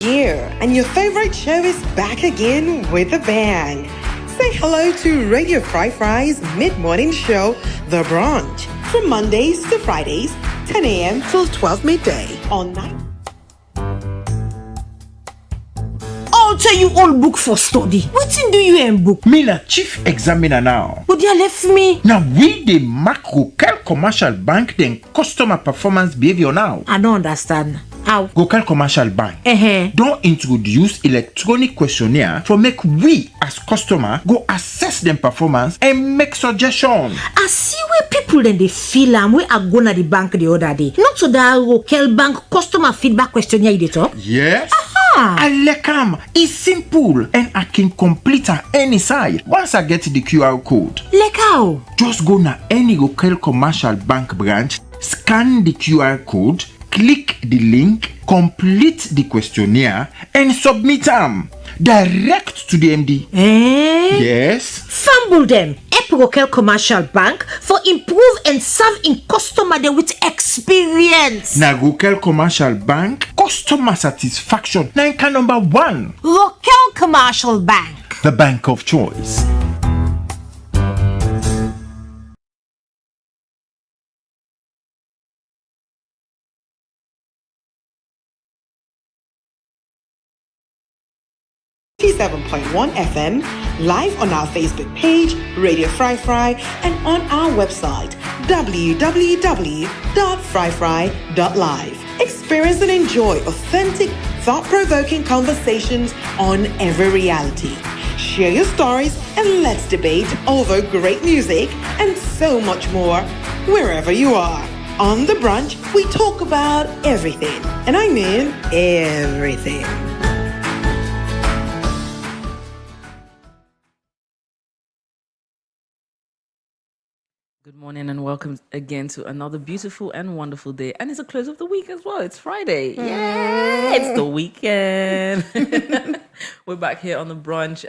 here, and your favorite show is back again with a bang. Say hello to Radio Fry's mid-morning show, The Brunch, from Mondays to Fridays, 10 a.m. till 12 midday on night. I'll tell you all book for study. What do you in book? Me na chief examiner now. But you left me. Now we the macro commercial bank then customer performance behavior now. I don't understand. How? Gokel Commercial Bank don't introduce electronic questionnaire for make we as customer go assess them performance and make suggestion. I see where people then they feel and we are going to the bank the other day. Not to that Gokel Bank customer feedback questionnaire they talk. Yes. I like them. It's simple and I can complete at any side once I get the QR code. Like how? Just go na any Gokel Commercial Bank branch, scan the QR code, click the link, complete the questionnaire, and submit them direct to the MD. Yes. Fumble them. Gokel Commercial Bank for improve and serve in customer there with experience. Na Gokel Commercial Bank, customer satisfaction. Na number 1. Gokel Commercial Bank, the bank of choice. FM, live on our Facebook page, Radio Fry, and on our website, www.fryfry.live. Experience and enjoy authentic, thought-provoking conversations on every reality. Share your stories and let's debate over great music and so much more wherever you are. On The Brunch, we talk about everything, and I mean everything. Good morning and welcome again to another beautiful and wonderful day. And it's a close of the week as well. It's Friday. Yeah, it's the weekend. We're back here on The Brunch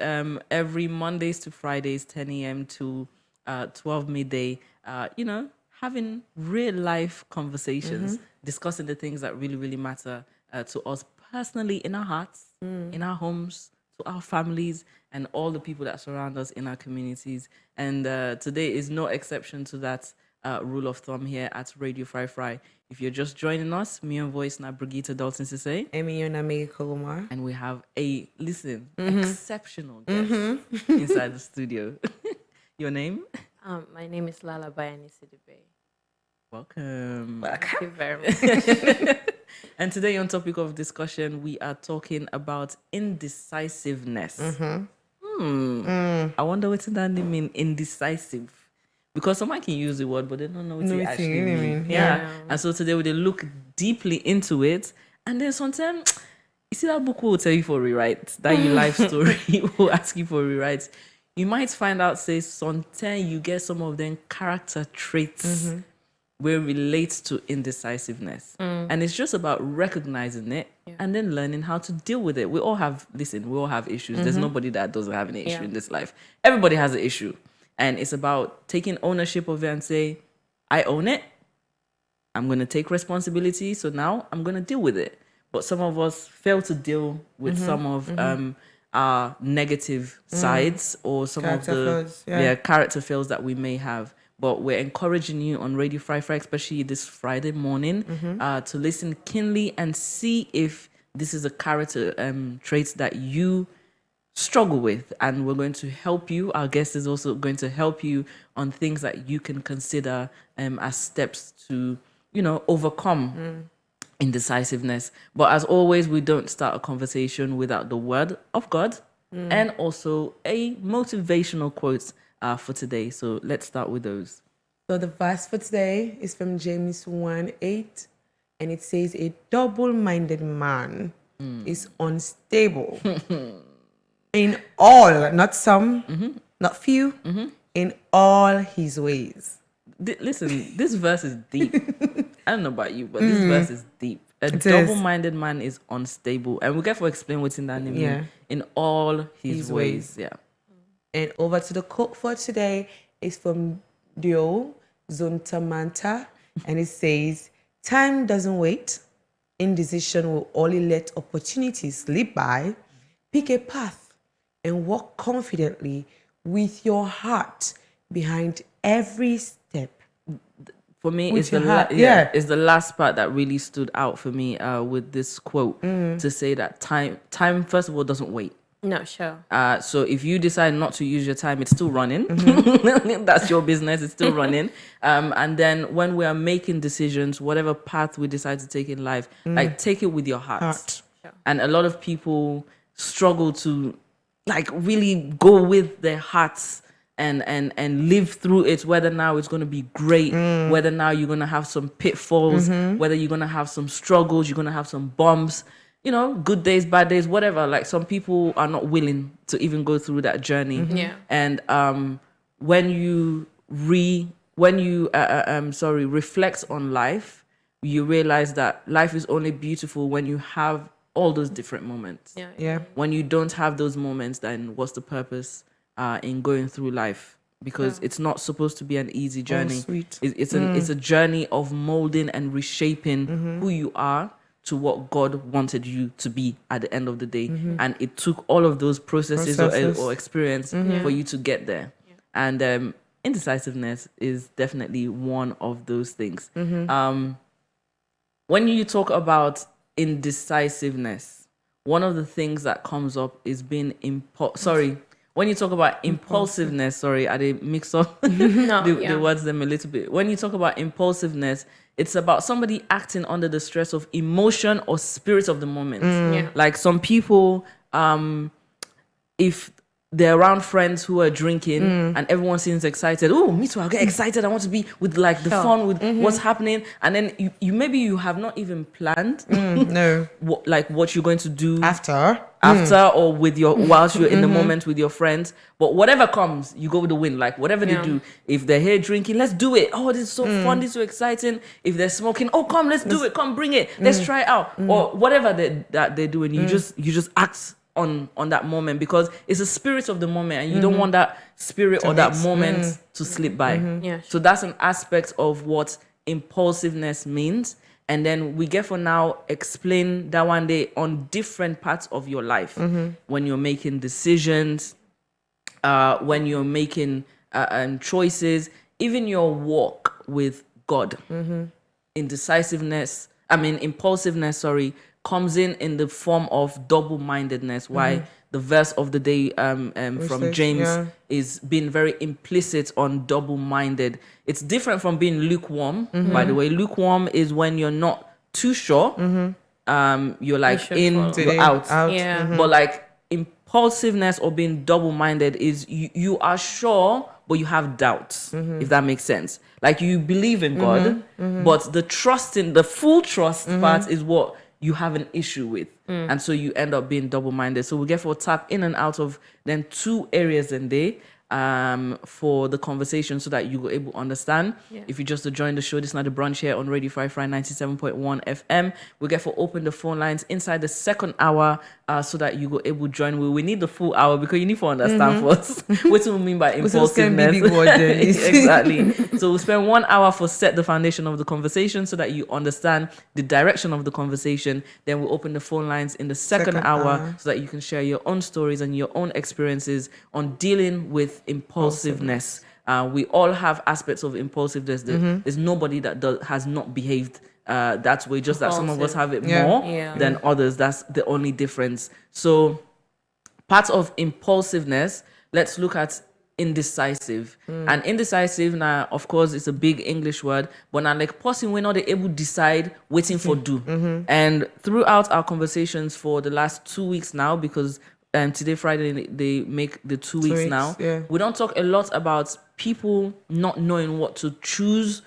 every Mondays to Fridays, 10 a.m. to 12 midday. Having real life conversations, discussing the things that really, really matter to us personally in our hearts, in our homes, to our families, and all the people that surround us in our communities. And today is no exception to that rule of thumb here at Radio Fry. If you're just joining us, me and voice now Brigitte, Dalton-Sesay. Koroma. And we have a, exceptional guest inside the studio. Your name? My name is Lala by Sidibe. Welcome. Thank you very much. And today on topic of discussion, we are talking about indecisiveness. I wonder what that mean, indecisive. Because someone can use the word, but they don't know what it actually means. Yeah. And so today we will look deeply into it. And then sometimes, you see that book will tell you for rewrite, that your life story will ask you for rewrites. You might find out, say, sometimes you get some of them character traits where relates to indecisiveness. And it's just about recognizing it and then learning how to deal with it. We all have issues. There's nobody that doesn't have an issue in this life. Everybody has an issue. And it's about taking ownership of it and say, I own it. I'm going to take responsibility. So now I'm going to deal with it. But some of us fail to deal with some of our negative sides or some character of the character fails that we may have. But we're encouraging you on Radio Fry, especially this Friday morning, to listen keenly and see if this is a character trait that you struggle with. And we're going to help you. Our guest is also going to help you on things that you can consider as steps to, overcome indecisiveness. But as always, we don't start a conversation without the word of God and also a motivational quote for today. So let's start with those. So the verse for today is from James 1:8, and it says, a double-minded man is unstable in all, not some, not few, in all his ways. Listen, this verse is deep. I don't know about you, but this verse is deep. A double-minded man is unstable. And we'll get to explain what's in that name. In all his ways. Yeah. And over to the quote for today is from Dio Zontamanta, and it says, time doesn't wait, indecision will only let opportunities slip by. Pick a path and walk confidently with your heart behind every step. For me, With it's the your heart, yeah. it's the last part that really stood out for me with this quote to say that time first of all doesn't wait. No, sure. So if you decide not to use your time, it's still running. That's your business. It's still running. And then when we are making decisions, whatever path we decide to take in life, like take it with your heart. Sure. And a lot of people struggle to like really go with their hearts and live through it, whether now it's going to be great, whether now you're going to have some pitfalls, whether you're going to have some struggles, you're going to have some bumps, you know, good days, bad days, whatever. Like some people are not willing to even go through that journey. Yeah. And when you reflect on life, you realize that life is only beautiful when you have all those different moments. Yeah. Yeah. When you don't have those moments, then what's the purpose in going through life? Because it's not supposed to be an easy journey. sweet. It's a journey of molding and reshaping who you are to what God wanted you to be at the end of the day. And it took all of those processes. Or experience for you to get there. And indecisiveness is definitely one of those things. When you talk about indecisiveness, one of the things that comes up is being when you talk about impulsiveness, I did mix up the words them a little bit. When you talk about impulsiveness, it's about somebody acting under the stress of emotion or spirit of the moment. Yeah. Like some people, if they're around friends who are drinking and everyone seems excited. Oh, me too. I'll get excited. I want to be with like the fun with what's happening. And then you maybe you have not even planned No. what you're going to do After. or with whilst you're in the moment with your friends. But whatever comes, you go with the wind. Like whatever they do. If they're here drinking, let's do it. Oh, this is so fun. This is so exciting. If they're smoking, oh, come, let's do it. Come, bring it. Let's try it out. Or whatever that they're doing. You just act on that moment because it's a spirit of the moment and you don't want that spirit or that moment to slip by. Yeah, So that's an aspect of what impulsiveness means. And then we get for now explain that one day on different parts of your life when you're making decisions, when you're making choices, even your walk with God. Impulsiveness, comes in the form of double-mindedness. Why the verse of the day from James is being very implicit on double-minded. It's different from being lukewarm. By the way, lukewarm is when you're not too sure. You're like in, you're out. Yeah. But like impulsiveness or being double-minded is you are sure, but you have doubts, if that makes sense. Like you believe in God, but the full trust part is what you have an issue with. And so you end up being double-minded. So we get for tap in and out of then two areas in there for the conversation so that you will able to understand. Yeah. If you just to join the show, this is not the brunch here on Radio Fry 97.1 FM. We get for open the phone lines inside the second hour so that you will able to join. We need the full hour because you need to understand first what do we mean by impulsiveness. Exactly. So we'll spend 1 hour for set the foundation of the conversation so that you understand the direction of the conversation. Then we'll open the phone lines in the second hour so that you can share your own stories and your own experiences on dealing with impulsiveness. We all have aspects of impulsiveness. There's nobody that has not behaved that way, just that some of us have it more than others. That's the only difference. So part of impulsiveness, let's look at indecisive. And indecisive now, of course, it's a big English word, but now like person we're not able to decide, waiting for do. And throughout our conversations for the last 2 weeks now, because today Friday they make the 2 weeks now, we don't talk a lot about people not knowing what to choose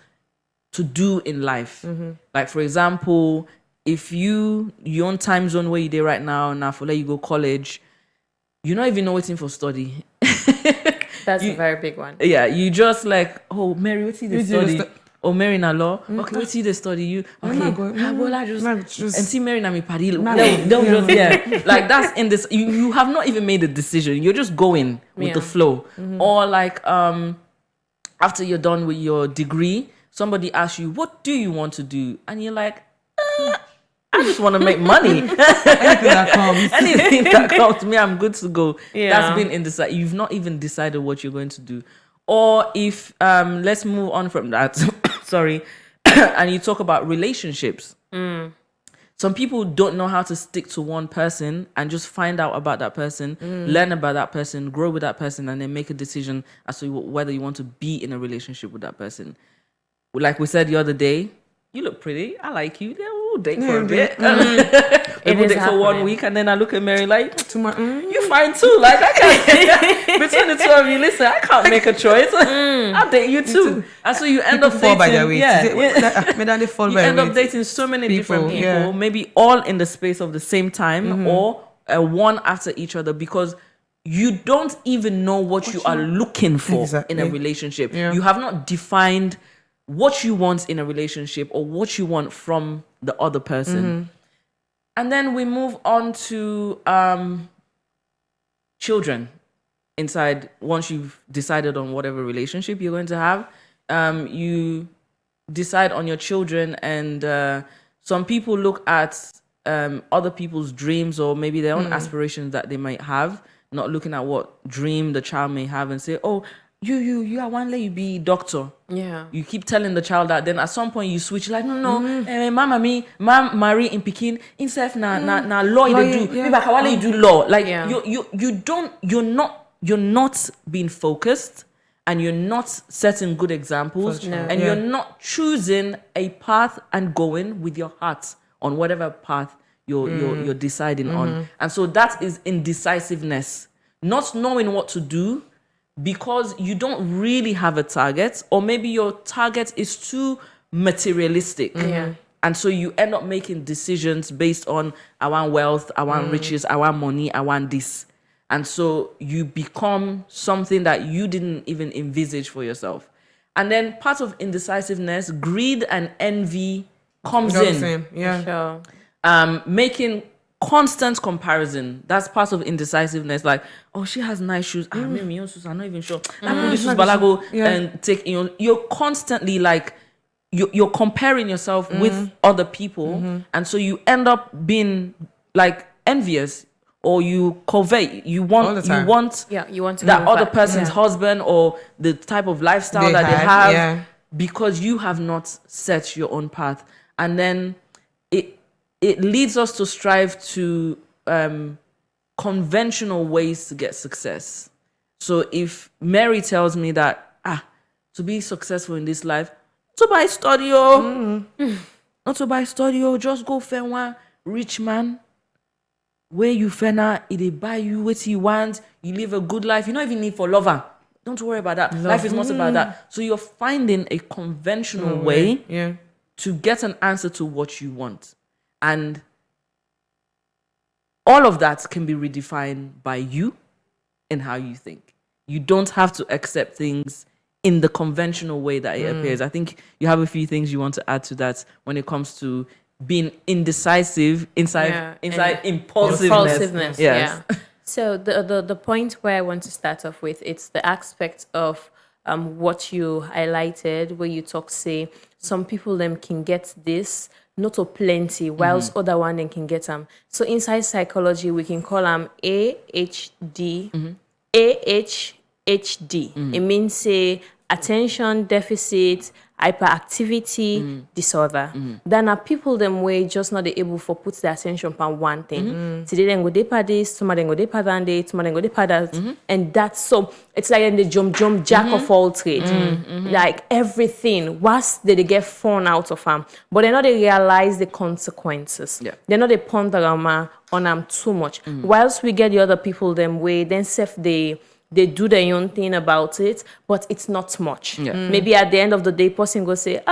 to do in life. Like for example, if your own time zone where you're right now for let you go college, you not even know waiting for study. That's a very big one. Yeah, you just like, oh, Mary, what's the study? Oh, Mary na law. Okay, what's the study? You okay? I just and see Mary na me party. Don't just like that's in this. You have not even made a decision. You're just going with the flow. Or like after you're done with your degree, somebody asks you, what do you want to do? And you're like, I just want to make money. Anything that comes. Anything that comes to me, I'm good to go. Yeah. That's been indecisive. You've not even decided what you're going to do. Or if let's move on from that. Sorry. And you talk about relationships. Some people don't know how to stick to one person and just find out about that person, learn about that person, grow with that person, and then make a decision as to whether you want to be in a relationship with that person. Like we said the other day, you look pretty. I like you. Yeah, we'll date for a bit. We'll date for 1 week, and then I look at Mary like, you fine too. Like, I can't. Between the two of you, listen, I can't make a choice. I'll date you too. And so you end up dating. By their weight. You end up dating so many different people, yeah. maybe all in the space of the same time, or one after each other, because you don't even know what you are looking for in a relationship. Yeah. You have not defined what you want in a relationship or what you want from the other person. And then we move on to children inside. Once you've decided on whatever relationship you're going to have, you decide on your children, and some people look at other people's dreams or maybe their own aspirations that they might have, not looking at what dream the child may have, and say, oh, you I want to let you be doctor. Yeah. You keep telling the child that, then at some point you switch, like, no, mama me, marry in Pekin, instead na law you do. Maybe I can want you do law. Like you're not being focused, and you're not setting good examples, and you're not choosing a path and going with your heart on whatever path you're deciding on. And so that is indecisiveness, not knowing what to do, because you don't really have a target, or maybe your target is too materialistic. And so you end up making decisions based on, I want wealth, I want riches, I want money, I want this. And so you become something that you didn't even envisage for yourself. And then part of indecisiveness, greed and envy comes in. Sure. Making constant comparison. That's part of indecisiveness. Like, oh, she has nice shoes. Maybe your shoes, I'm not even sure. And take, you're constantly like, you're comparing yourself with other people, and so you end up being like envious, or you covet. You want to that other person's husband or the type of lifestyle that they have, because you have not set your own path, and then it leads us to strive to conventional ways to get success. So if Mary tells me that to be successful in this life, to buy studio, not to buy studio, just go find one rich man where you finna, they buy you what you want, you live a good life. You don't even need for lover. Don't worry about that. Life is not about that. So you're finding a conventional way to get an answer to what you want. And all of that can be redefined by you and how you think. You don't have to accept things in the conventional way that it appears. I think you have a few things you want to add to that when it comes to being indecisive inside impulsiveness. Yes. Yeah. So the point where I want to start off with, it's the aspect of what you highlighted, where you talk, say, some people them can get this, not a plenty, whilst other one then can get them. So inside psychology, we can call them AHD, AHD. It means, say, attention deficit hyperactivity disorder. Then are people them way just not able for put their attention on one thing. Today then go deeper this, tomorrow then go deeper than that, tomorrow then go deeper that, and that's so it's like in the jump jack of all trade. Like everything, whilst they get thrown out of them, but they not they realize the consequences. They're not they ponder on them too much. Whilst we get the other people them way, then self they do their own thing about it, but it's not much. Maybe at the end of the day, person go say,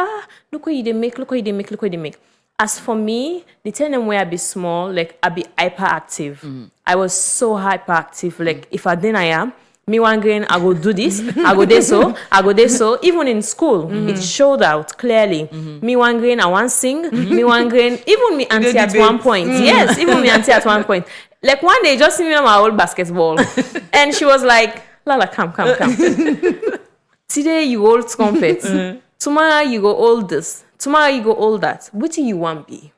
look what you make, look what you make, look what you make. As for me, the time where I be small, like I be hyperactive. I was so hyperactive. Like if I didn't, I am. Me one grain, I go do this, I go there so, I go there so. Even in school, it showed out clearly. Me one grain, I want sing. Me one grain, even me auntie at one point. Yes, even me auntie at one point. Like one day, just see me on my old basketball, and she was like, "Lala, come. Today you hold trumpet. Tomorrow you go hold this. tomorrow you go all that. What do you want be?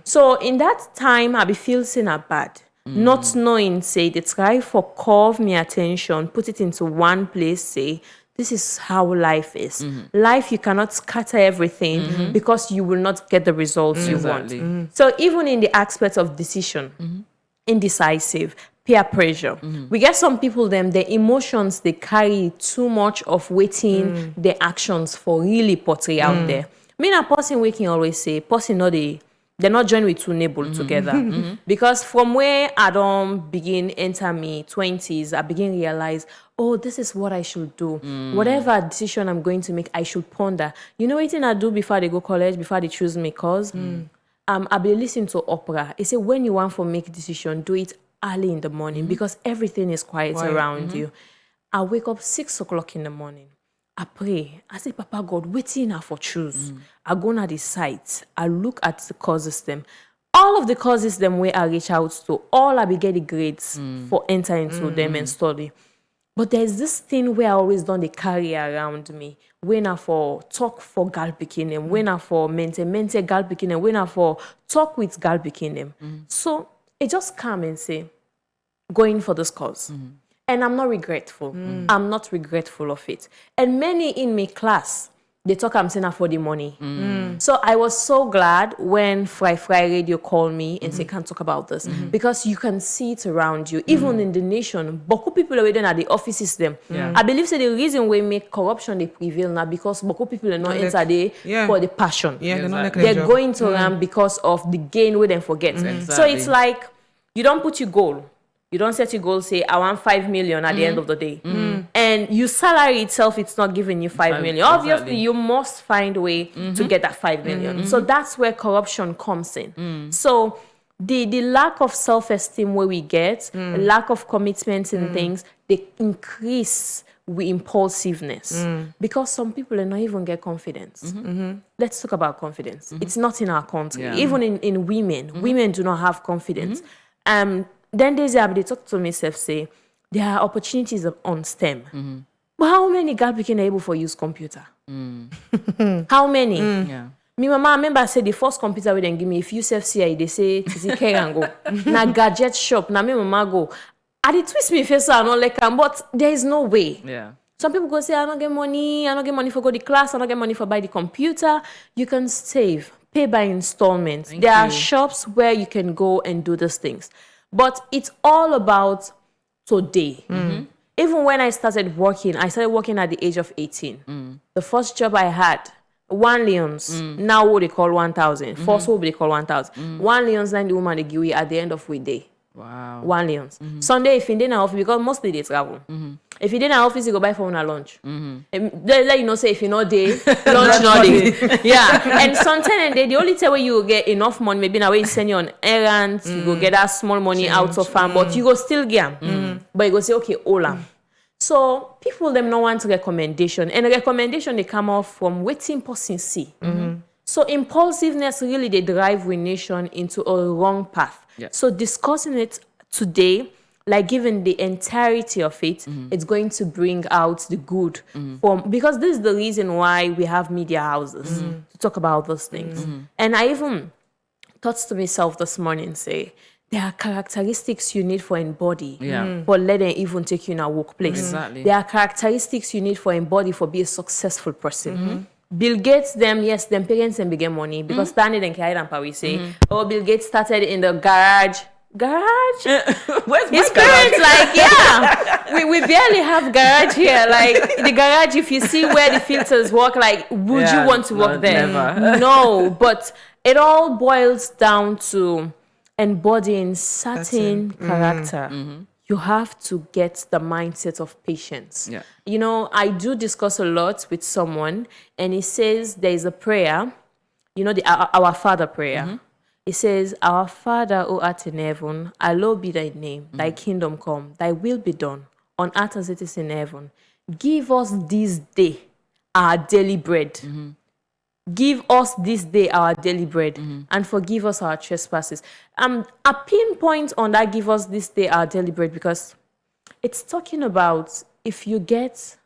So in that time, I be feel seen a bad. Not knowing, say, they try for curve me attention, put it into one place, say, this is how life is. Life, you cannot scatter everything because you will not get the results you want. So even in the aspect of decision, indecisive, peer pressure, we get some people, them, their emotions, they carry too much of waiting their actions for really portray out there. Me and a person waking always say, person not they're not joined with two neighbors together. Because from where I don't begin enter me 20s, I begin realize, oh, this is what I should do. Whatever decision I'm going to make, I should ponder. You know what I do before they go college, before they choose me? Cause I be listening to opera. It say when you want to make a decision, do it early in the morning because everything is quiet around you. I wake up 6 o'clock in the morning. I pray. I say, Papa God, waiting for choose. I go to the site. I look at the courses them. All of the courses them where I reach out to, all I be getting grades for enter into them and study. But there's this thing where I always done the carry around me. When I for talk for gal picking them, when I for mente gal picking them, when I for talk with gal picking them. So it just come and say, going for this cause. And I'm not regretful. I'm not regretful of it. And many in my class, they talk I'm saying for the money. So I was so glad when Fry Radio called me and say, can't talk about this. Because you can see it around you. Even in the nation, Boko people are waiting at the offices them. I believe so the reason we make corruption they prevail now because Boko people are not enter there for the passion. They're going to run because of the gain we then forget. So it's like, you don't put your goal. You don't set your goal, say, I want 5 million at the end of the day. And your salary itself, it's not giving you 5 million. Obviously, you must find a way to get that 5 million. So that's where corruption comes in. So the lack of self-esteem where we get, lack of commitment in things, they increase with impulsiveness. Because some people are not even get confidence. Let's talk about confidence. It's not in our country. Even in women, women do not have confidence. Then they talk to me, say, there are opportunities on STEM. But how many girls became able to use computer? How many? Me mama, I remember I said the first computer we then give me, if you self-CI, they say, Tizi and go. Na gadget shop, na me mama go. I did twist me face, I don't like them, but there is no way. Some people go say, I don't get money for go to class, I don't get money for buy the computer. You can save, pay by installments. There are shops where you can go and do these things. But it's all about today. Even when I started working at the age of 18. The first job I had, 1 leons. Now what they call 1,000. First what they call 1,000. 1 leons, then the woman they give you at the end of weekday. Wow. 1 leons. Sunday, if you didn't have office, because mostly they travel. If you didn't have office, you go buy for a lunch. They let you know, say, if you're not there, lunch not there. And sometimes and the only time where you get enough money, maybe now you send you on errands, you go get that small money out of farm, but you go still get But you go say, okay, Ola. So people them not want recommendation. And the recommendation they come off from waiting person see. So impulsiveness really they drive we nation into a wrong path. So discussing it today, like given the entirety of it, it's going to bring out the good because this is the reason why we have media houses to talk about those things. And I even thought to myself this morning, say, there are characteristics you need for embody, but let them even take you in a workplace. There are characteristics you need for embody for be a successful person. Bill Gates, them parents them began money because Stanley and carried and we say, oh, Bill Gates started in the garage. Where's his parents like we barely have garage here. Like the garage, if you see where the filters work, like would you want to work there? Never. No, but it all boils down to embodying certain character. You have to get the mindset of patience. You know, I do discuss a lot with someone, and he says there is a prayer, you know, our Father prayer. It says, Our Father who art in heaven, hallowed be thy name, thy kingdom come, thy will be done, on earth as it is in heaven. Give us this day our daily bread. Give us this day our daily bread, and forgive us our trespasses. A pinpoint on that, give us this day our daily bread, because it's talking about if you get,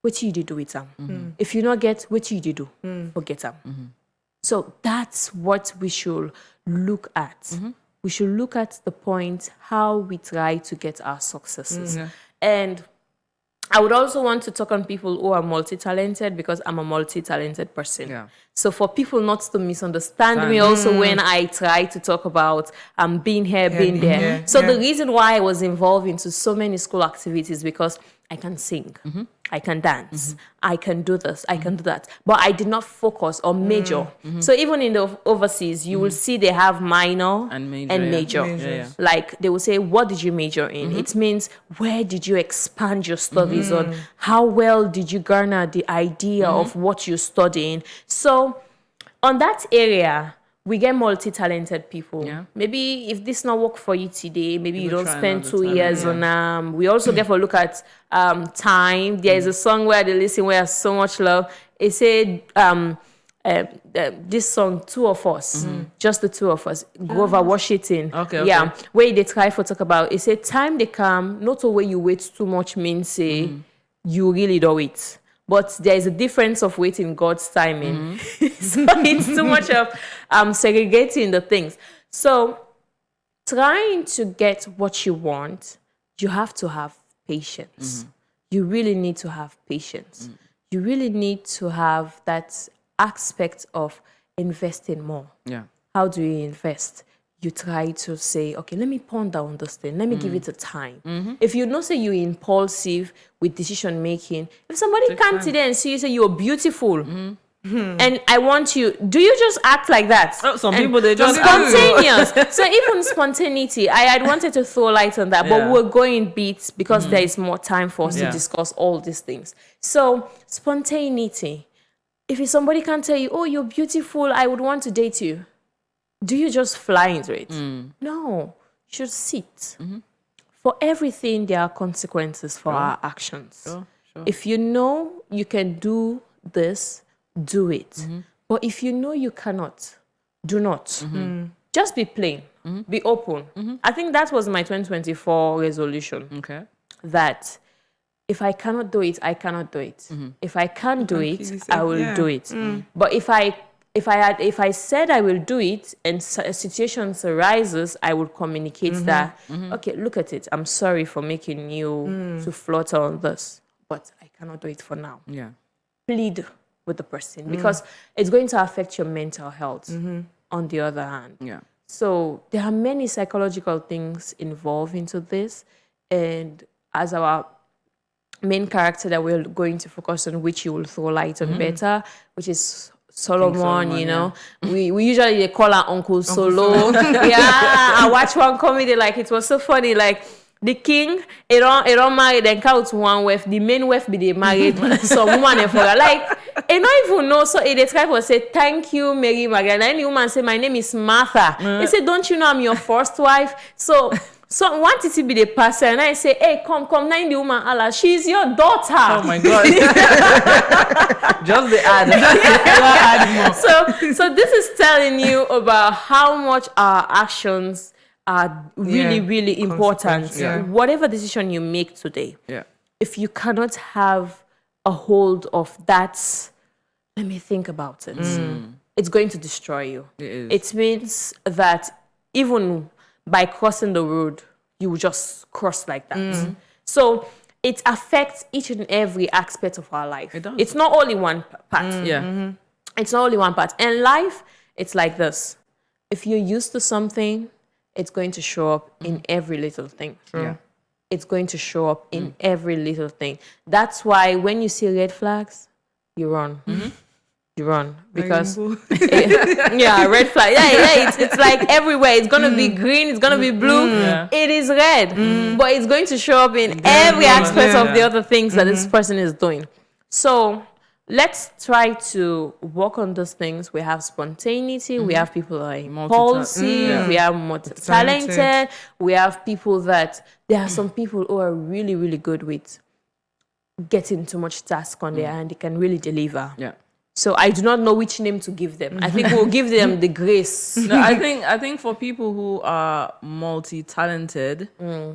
what you do with them. If you not get, what you do, forget them. So that's what we should look at. We should look at the point how we try to get our successes. And I would also want to talk on people who are multi-talented, because I'm a multi-talented person. Yeah. So for people not to misunderstand me also when I try to talk about being here, being there. So the reason why I was involved into so many school activities, because I can sing, I can dance, I can do this, I can do that. But I did not focus or major. So even in the overseas, you will see they have minor and major. Like they will say, what did you major in? It means, where did you expand your studies on? How well did you garner the idea of what you're studying? So on that area, we get multi-talented people. Maybe if this not work for you today, maybe you don't spend 2 years on we also get a look at time. There is a song where they listen where so much love. It said this song, Two of Us, just the two of us, Grover Washington. Okay. Where they try for talk about, it said time they come, not a way you wait too much means say you really do it. But there is a difference of waiting God's timing. So it's too much of segregating the things. So trying to get what you want, you have to have patience. You really need to have patience. You really need to have that aspect of investing more. How do you invest? You try to say, okay, let me ponder on this thing. Let me give it a time. If you don't say you're impulsive with decision making, if somebody comes today and see you say you're beautiful, and I want you, do you just act like that? Some people, they just spontaneous. So even spontaneity, I had wanted to throw light on that, but we're going beats because there is more time for us to discuss all these things. So spontaneity. If somebody can tell you, oh, you're beautiful, I would want to date you. Do you just fly into it? No, you should sit. For everything, there are consequences for our actions. If you know you can do this, do it. But if you know you cannot, do not. Just be plain, be open. I think that was my 2024 resolution. Okay. That if I cannot do it, I cannot do it. If I can't do it, I will do it. But if I said I will do it and situations arises, I would communicate that, okay, look at it. I'm sorry for making you to flutter on this, but I cannot do it for now. Plead with the person because it's going to affect your mental health on the other hand. So there are many psychological things involved into this. And as our main character that we're going to focus on, which you will throw light on better, which is Solomon, you know. We usually they call her Uncle Solo. I watched one comedy, like it was so funny, like the king, it don't marry, then count one wife, the main wife be they married some woman and for her. Like, I don't even know, so they try to say, thank you, Mary Margaret. And the woman say, my name is Martha. They say, don't you know I'm your first wife? So wanted to be the pastor, and I say, hey, come, now the woman, Allah, she's your daughter. Oh my God. Just the ad. So this is telling you about how much our actions are really, really important. Whatever decision you make today, if you cannot have a hold of that, let me think about it. It's going to destroy you. It means that even by crossing the road, you will just cross like that. So it affects each and every aspect of our life. It does. It's not only one part. It's not only one part. And life, it's like this. If you're used to something, it's going to show up in every little thing. It's going to show up in every little thing. That's why when you see red flags, you run. You run because red flag. It's like everywhere. It's gonna be green. It's gonna be blue. It is red, but it's going to show up in every aspect of the other things that this person is doing. So let's try to work on those things. We have spontaneity. We have people who are impulsive. We have multi-talented. We have people that there are some people who are really, really good with getting too much task on their hand. They can really deliver. So I do not know which name to give them. I think we'll give them the grace. No, I think for people who are multi-talented,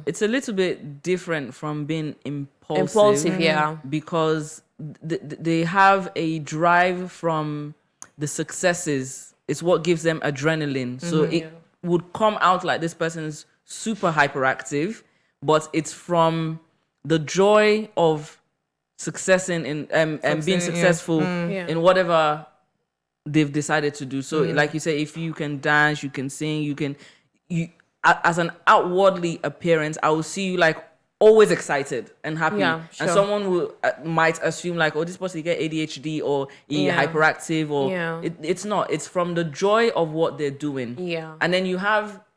it's a little bit different from being impulsive. Because they have a drive from the successes. It's what gives them adrenaline. So it would come out like this person is super hyperactive, but it's from the joy of successing in being successful in whatever they've decided to do. So like you say, if you can dance, you can sing, you as an outwardly appearance, I will see you like always excited and happy. Yeah, sure. And someone will might assume like, oh, this person get ADHD or hyperactive, or it's not. It's from the joy of what they're doing. Yeah. And then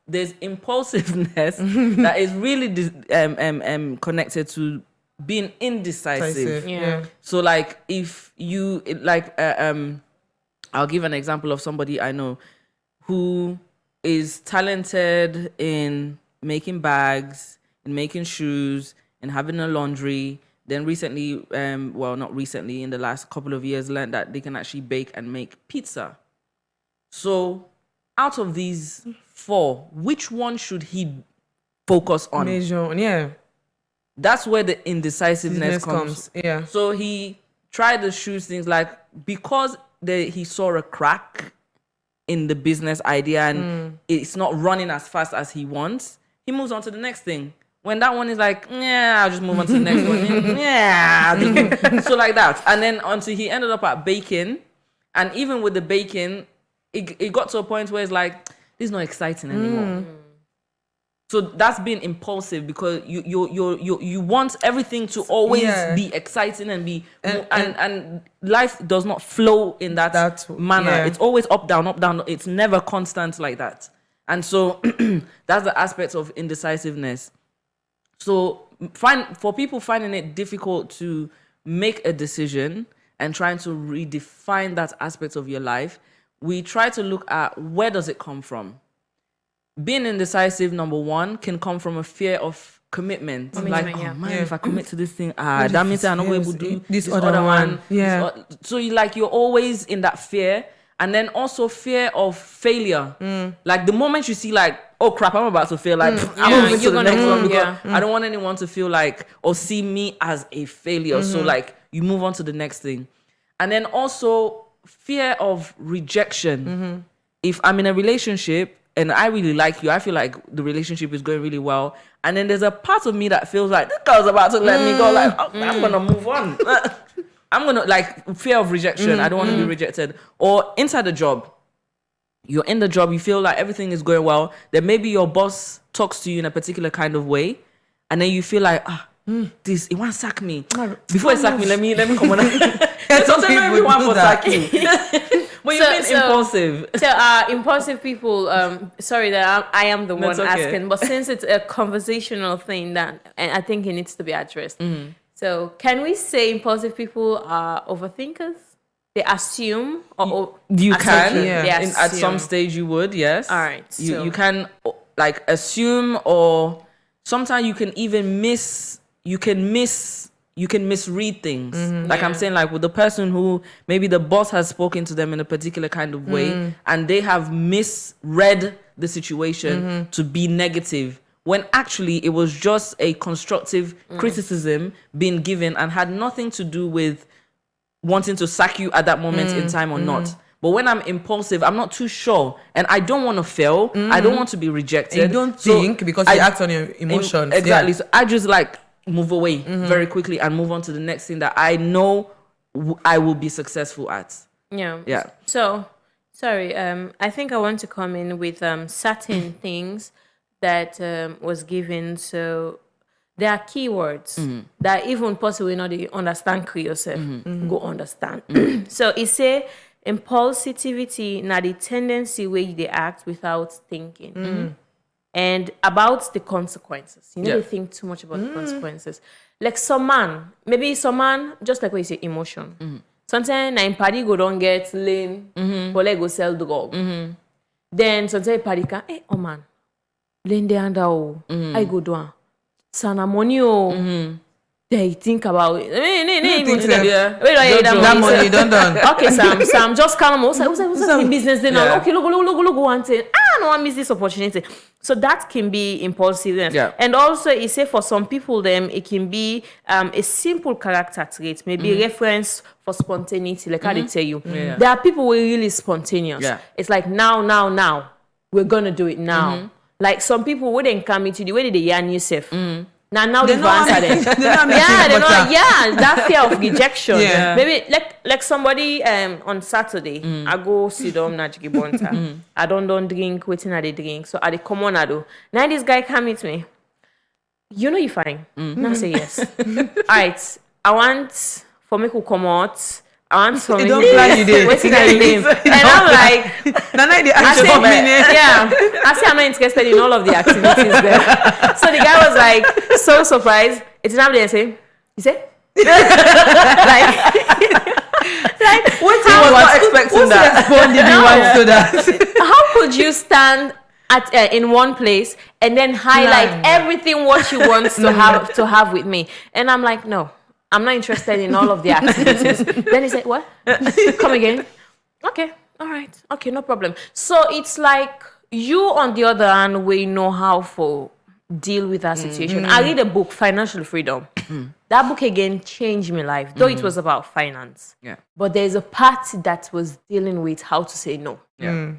there's impulsiveness that is really connected to being indecisive. Yeah. So like if you I'll give an example of somebody I know who is talented in making bags, in making shoes, in having a laundry. Then recently, not recently, in the last couple of years, learned that they can actually bake and make pizza. So out of these 4, which one should he focus on? That's where the indecisiveness comes. Yeah. So he tried the shoes things like, because he saw a crack in the business idea and it's not running as fast as he wants, he moves on to the next thing. When that one is like, yeah, I'll just move on to the next one. Yeah. So like that. And then until he ended up at baking. And even with the baking, it got to a point where it's like, this is not exciting anymore. So that's being impulsive, because you want everything to always be exciting and be and life does not flow in that manner. It's always up down. It's never constant like that. And so that's the aspect of indecisiveness. So for people finding it difficult to make a decision and trying to redefine that aspect of your life, we try to look at, where does it come from? Being indecisive, number 1, can come from a fear of commitment. If I commit to this thing, that means I'm not able to do this other one. Yeah. So you're always in that fear. And then also fear of failure. Like the moment you see like, oh crap, I'm about to fail, like I'm moving to the next one, because I don't want anyone to feel like or see me as a failure. So like you move on to the next thing. And then also fear of rejection. If I'm in a relationship and I really like you, I feel like the relationship is going really well, and then there's a part of me that feels like this girl's about to let me go, like I'm gonna move on. I'm gonna, like, fear of rejection. I don't want to be rejected. Or inside the job, you're in the job, you feel like everything is going well, then maybe your boss talks to you in a particular kind of way, and then you feel like, this, he won't sack me. Before he sack me, let me come on. Don't tell everyone for sack you. But you've been impulsive. So impulsive people, sorry that I am the one asking, but since it's a conversational thing, and I think it needs to be addressed. So can we say impulsive people are overthinkers? They assume, or you can. At some stage you would, yes. All right. You can like assume, or sometimes you can even misread things. Like I'm saying, like with the person who maybe the boss has spoken to them in a particular kind of way, and they have misread the situation to be negative, when actually it was just a constructive criticism being given and had nothing to do with wanting to sack you at that moment in time or not. But when I'm impulsive, I'm not too sure, and I don't want to fail. I don't want to be rejected. And you don't think, because you act on your emotions. Exactly. So I just like move away very quickly and move on to the next thing that I know I will be successful at. Yeah. So, sorry, I think I want to come in with certain things that was given. So there are keywords that even possibly not they understand yourself. Go understand. So it say impulsivity, na the tendency where they act without thinking. And about the consequences. You never think too much about the consequences. Like some man, just like what you say, emotion. Sometimes na in party go don't get lane, but like go sell the dog. Then sometimes party can, oh man, lane de anda I go down. Sana money they think about it. think so. That money, don't done. Okay, Sam, just calm. What's in business then? Yeah. Okay, look, one thing. No, I miss this opportunity. So that can be impulsiveness. Yeah. And also, it say for some people, them it can be a simple character trait, maybe reference for spontaneity, like how they tell you. Yeah. There are people who are really spontaneous. Yeah. It's like now, we're gonna do it now. Like some people wouldn't come into the way they yarn yourself. Now They you've know answered them. That fear of rejection. Yeah. Maybe like somebody on Saturday, I go sit down na Jigibonta. I don't drink, waiting at the drink. So I come on I do. Now this guy come meet me. You know you fine. Now I say yes. Alright. I want for me to come out. I want for me don't plan you there. waiting at the name. And I'm like Nana, the I action say, of me. yeah. I say I'm not interested in all of the activities there. So the guy was like so surprised. It's not there. Say, he said, like, What how- was not expecting that? how could you stand at in one place and then highlight everything what you want to have with me? And I'm like, no, I'm not interested in all of the activities. Then he said, what? Come again? Okay, all right, okay, no problem. So it's like you, on the other hand, we know how to deal with that situation. I read a book, Financial Freedom. That book again changed my life, though it was about finance. Yeah. But there's a part that was dealing with how to say no. Yeah.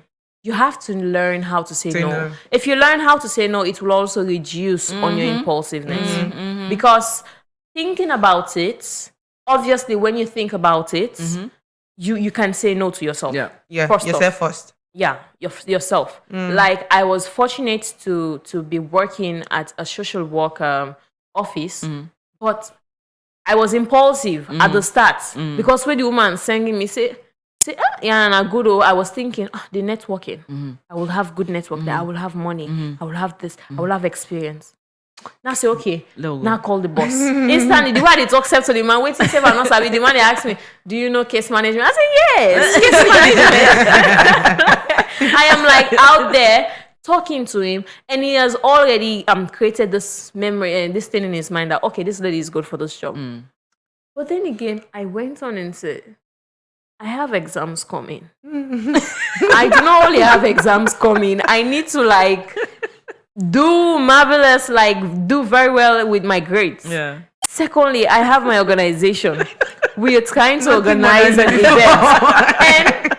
You have to learn how to say Say no. no. If you learn how to say no, it will also reduce on your impulsiveness. Because thinking about it, obviously, when you think about it, you can say no to yourself. Yeah. Yeah, First off. yourself first. Yeah, yourself. Like I was fortunate to be working at a social work office, but I was impulsive at the start because when the woman sending me say yeah, and I good. I was thinking the networking. I will have good network there. I will have money. I will have this. I will have experience. Now say okay. Logo. Now call the boss. Instantly, the way they talk self to the man, waiting save and not sabi. The man they ask me, "Do you know case management?" I say yes, case management. I am like out there talking to him, and he has already created this memory and this thing in his mind that okay, this lady is good for this job. But then again, I went on and said, I have exams coming. I do not only have exams coming. I need to like do marvelous, like do very well with my grades. Yeah. Secondly, I have my organization. We are trying to organize an event. And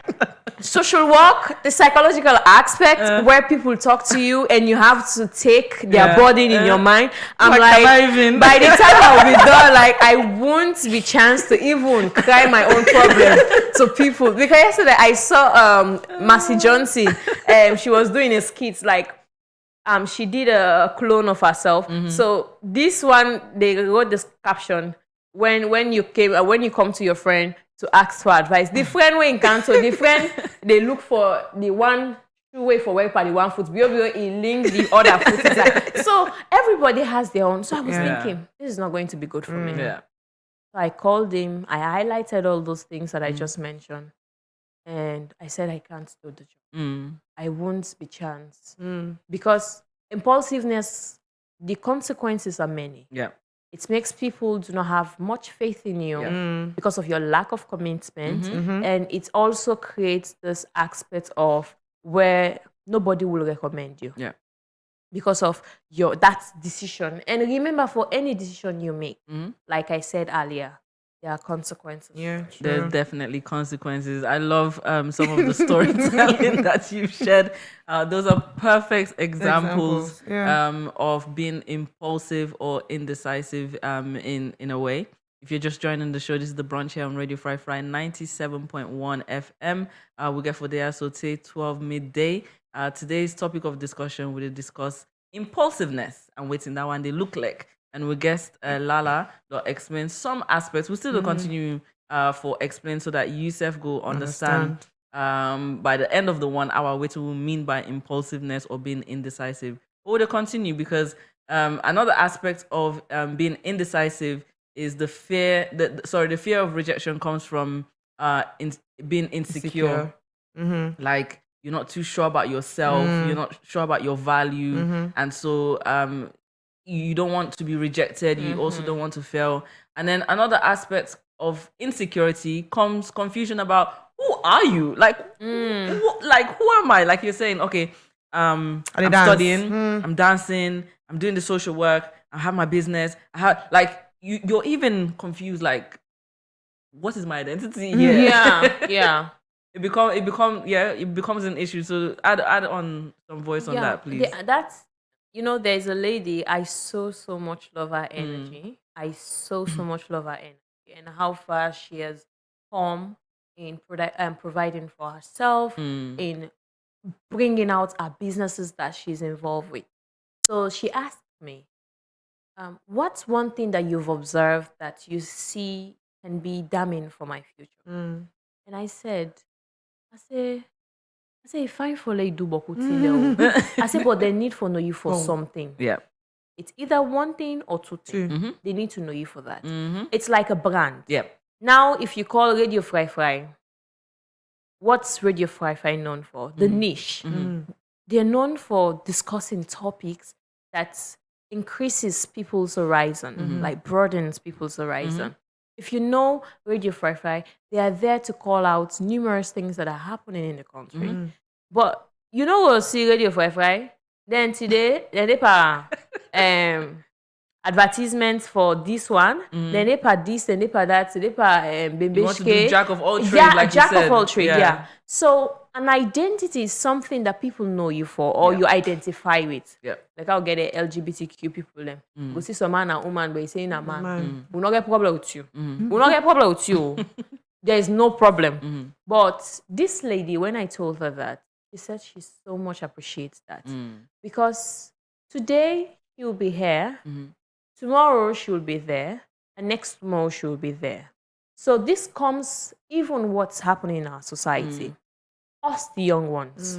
social work, the psychological aspect where people talk to you and you have to take their burden in your mind. I'm like by the time I'll be done, like I won't be chance to even cry my own problem to people. Because yesterday I saw Massey Johnson. She was doing a skit like she did a clone of herself. So this one, they wrote this caption when you come to your friend to ask for advice. The friend we encounter, the friend they look for the one way for work by the one foot. He link the other foot inside. So everybody has their own. So I was thinking, this is not going to be good for me. Yeah. So I called him. I highlighted all those things that I just mentioned, and I said I can't do the job. I won't be chanced because impulsiveness, the consequences are many. Yeah. It makes people do not have much faith in you because of your lack of commitment. And it also creates this aspect of where nobody will recommend you. Yeah. Because of that decision. And remember, for any decision you make, like I said earlier, there are consequences. Yeah, There's definitely consequences. I love some of the storytelling that you've shared. Those are perfect examples of being impulsive or indecisive in a way. If you're just joining the show, this is the Brunch here on Radio Fry 97.1 FM. We get for the Asote 12 midday. Today's topic of discussion, we'll discuss impulsiveness and waiting that one they look like. And we guest Lala to explain some aspects. We still will continue for explain so that you self go understand. By the end of the 1 hour, what we mean by impulsiveness or being indecisive. But we'll continue because another aspect of being indecisive is the fear. The fear of rejection comes from being insecure. Like you're not too sure about yourself. You're not sure about your value, and so you don't want to be rejected, you also don't want to fail. And then another aspect of insecurity comes confusion about who are you? Like, who am I? Like you're saying, okay, I'm dance. studying, I'm dancing, I'm doing the social work, I have my business. I have like you're even confused. Like, what is my identity here? Yeah. It becomes an issue. So add on some voice on that, please. That's, there's a lady, I so much love her energy. I so much love her energy and how far she has come in providing for herself, in bringing out her businesses that she's involved with. So she asked me, what's one thing that you've observed that you see can be damning for my future? And I say, fine for like do boku tile. I say, but they need for know you for something. Yeah. It's either one thing or two things. They need to know you for that. It's like a brand. Yeah. Now, if you call Radio Fry, what's Radio Fry known for? The niche. They're known for discussing topics that increases people's horizon, like broadens people's horizon. If you know Radio Fry, they are there to call out numerous things that are happening in the country. But we'll see Radio Fry. Then today, they advertisements for this one. Then they pay this, then they pay that. They pay You want to do jack of all trades, like you jack said. of all trades. Yeah. So an identity is something that people know you for, or you identify with. Yeah. Like I'll get the LGBTQ people. Them. We see some man and woman, but he's saying a man. We'll not get problem with you. We'll not get problem with you. There is no problem. But this lady, when I told her that, she said she so much appreciates that because today you'll be here. Tomorrow she will be there, and next tomorrow she will be there. So this comes even what's happening in our society. Us, the young ones,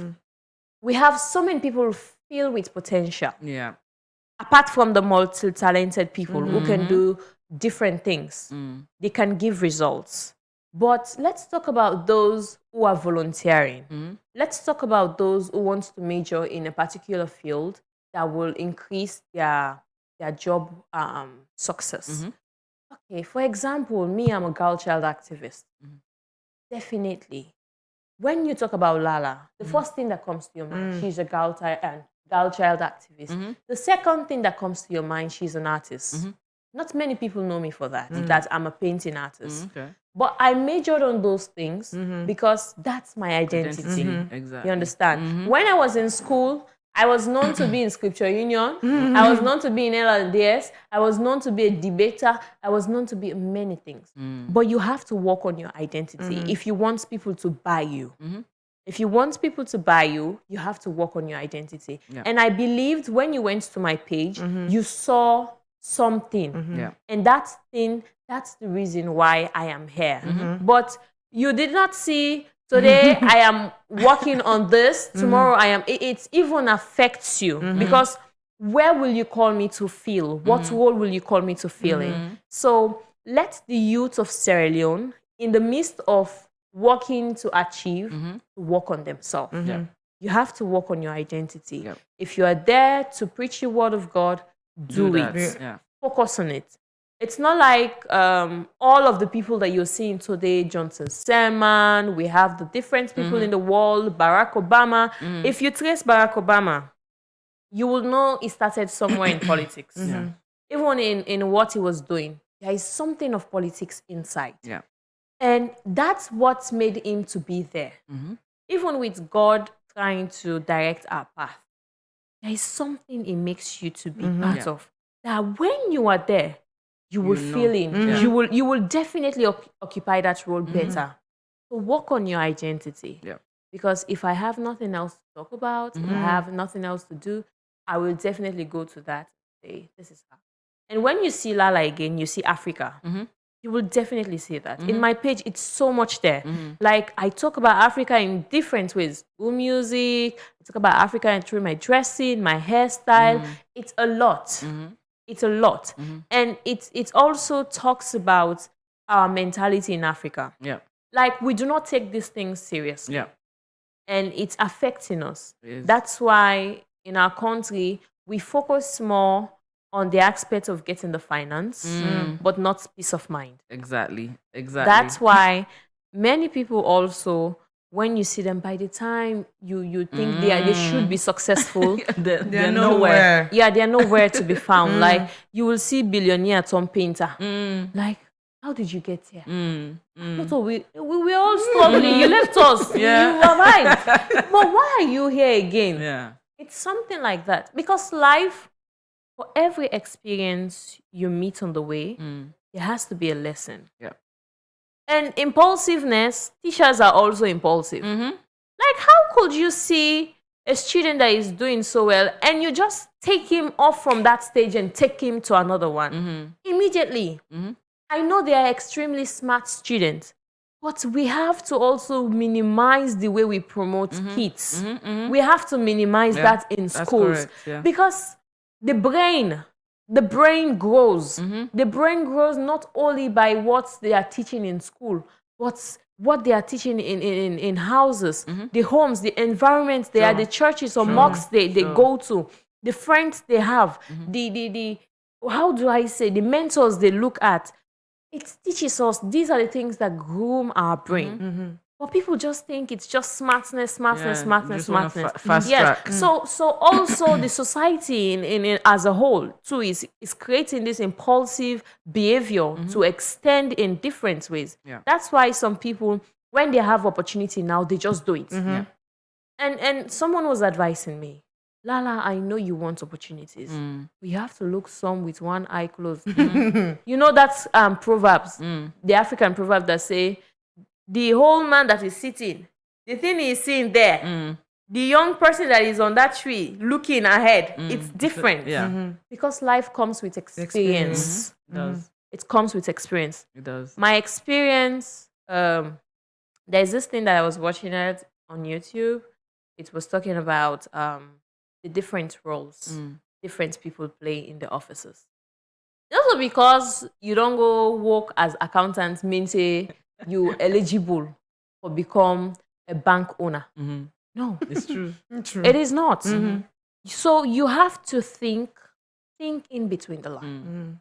we have so many people filled with potential. Yeah. Apart from the multi-talented people who can do different things, they can give results. But let's talk about those who are volunteering. Let's talk about those who want to major in a particular field that will increase their job success. Okay, for example, me, I'm a girl child activist. Definitely. When you talk about Lala, the first thing that comes to your mind, she's a girl child activist. The second thing that comes to your mind, she's an artist. Not many people know me for that, that I'm a painting artist. Okay. But I majored on those things because that's my identity. Exactly. You understand? When I was in school, I was known to be in Scripture Union. I was known to be in LLDS. I was known to be a debater. I was known to be many things. But you have to work on your identity if you want people to buy you. If you want people to buy you, you have to work on your identity. Yeah. And I believed when you went to my page, you saw something. Yeah. And that's the reason why I am here. But you did not see, today I am working on this, tomorrow I am, it even affects you because where will you call me to fill? What role will you call me to fill in? So let the youth of Sierra Leone, in the midst of working to achieve, work on themselves. You have to work on your identity. If you are there to preach the word of God, do it. Yeah. Focus on it. It's not like all of the people that you're seeing today, Johnson-Sesay, we have the different people in the world, Barack Obama. If you trace Barack Obama, you will know he started somewhere in politics. Even in what he was doing, there is something of politics inside. Yeah. And that's what made him to be there. Even with God trying to direct our path, there is something it makes you to be part of. That when you are there, you will feel in. You will definitely occupy that role better. So work on your identity. Yeah. Because if I have nothing else to talk about, if I have nothing else to do, I will definitely go to that and say, this is her. And when you see Lala again, you see Africa. You will definitely see that. In my page, it's so much there. Like, I talk about Africa in different ways. Through music, I talk about Africa through my dressing, my hairstyle. It's a lot. It's a lot. And it also talks about our mentality in Africa. Yeah. Like, we do not take these things seriously. Yeah. And it's affecting us. Yes. That's why in our country, we focus more on the aspect of getting the finance, but not peace of mind. Exactly. That's why many people also, when you see them, by the time you think they should be successful, they're nowhere. yeah, they're nowhere to be found. Like, you will see billionaire Tom Painter. Like, how did you get here? Not all we were all struggling. You left us. Yeah. You arrived. But why are you here again? Yeah. It's something like that. Because life, for every experience you meet on the way, there has to be a lesson. Yeah. And impulsiveness, teachers are also impulsive. Like, how could you see a student that is doing so well and you just take him off from that stage and take him to another one immediately? I know they are extremely smart students, but we have to also minimize the way we promote kids. We have to minimize that in schools. Correct, yeah. Because the brain grows. The brain grows not only by what they are teaching in school, but what they are teaching in houses, the homes, the environments, they are the churches or mosques they go to, the friends they have, the how do I say, the mentors they look at. It teaches us, these are the things that groom our brain. But people just think it's just smartness. Just wanna fast track. So also the society in as a whole too is creating this impulsive behavior to extend in different ways. Yeah. That's why some people, when they have opportunity now, they just do it. And someone was advising me, Lala, I know you want opportunities. But you have to look some with one eye closed. You know that's Proverbs, the African proverb that say, the whole man that is sitting, the thing he's seeing there, the young person that is on that tree looking ahead, it's different. Yeah. Because life comes with experience. It does. It comes with experience. It does. My experience, there's this thing that I was watching on YouTube. It was talking about the different roles different people play in the offices. Also because you don't go work as accountant means say you eligible for become a bank owner. No, It's true. it is not. So you have to think in between the lines.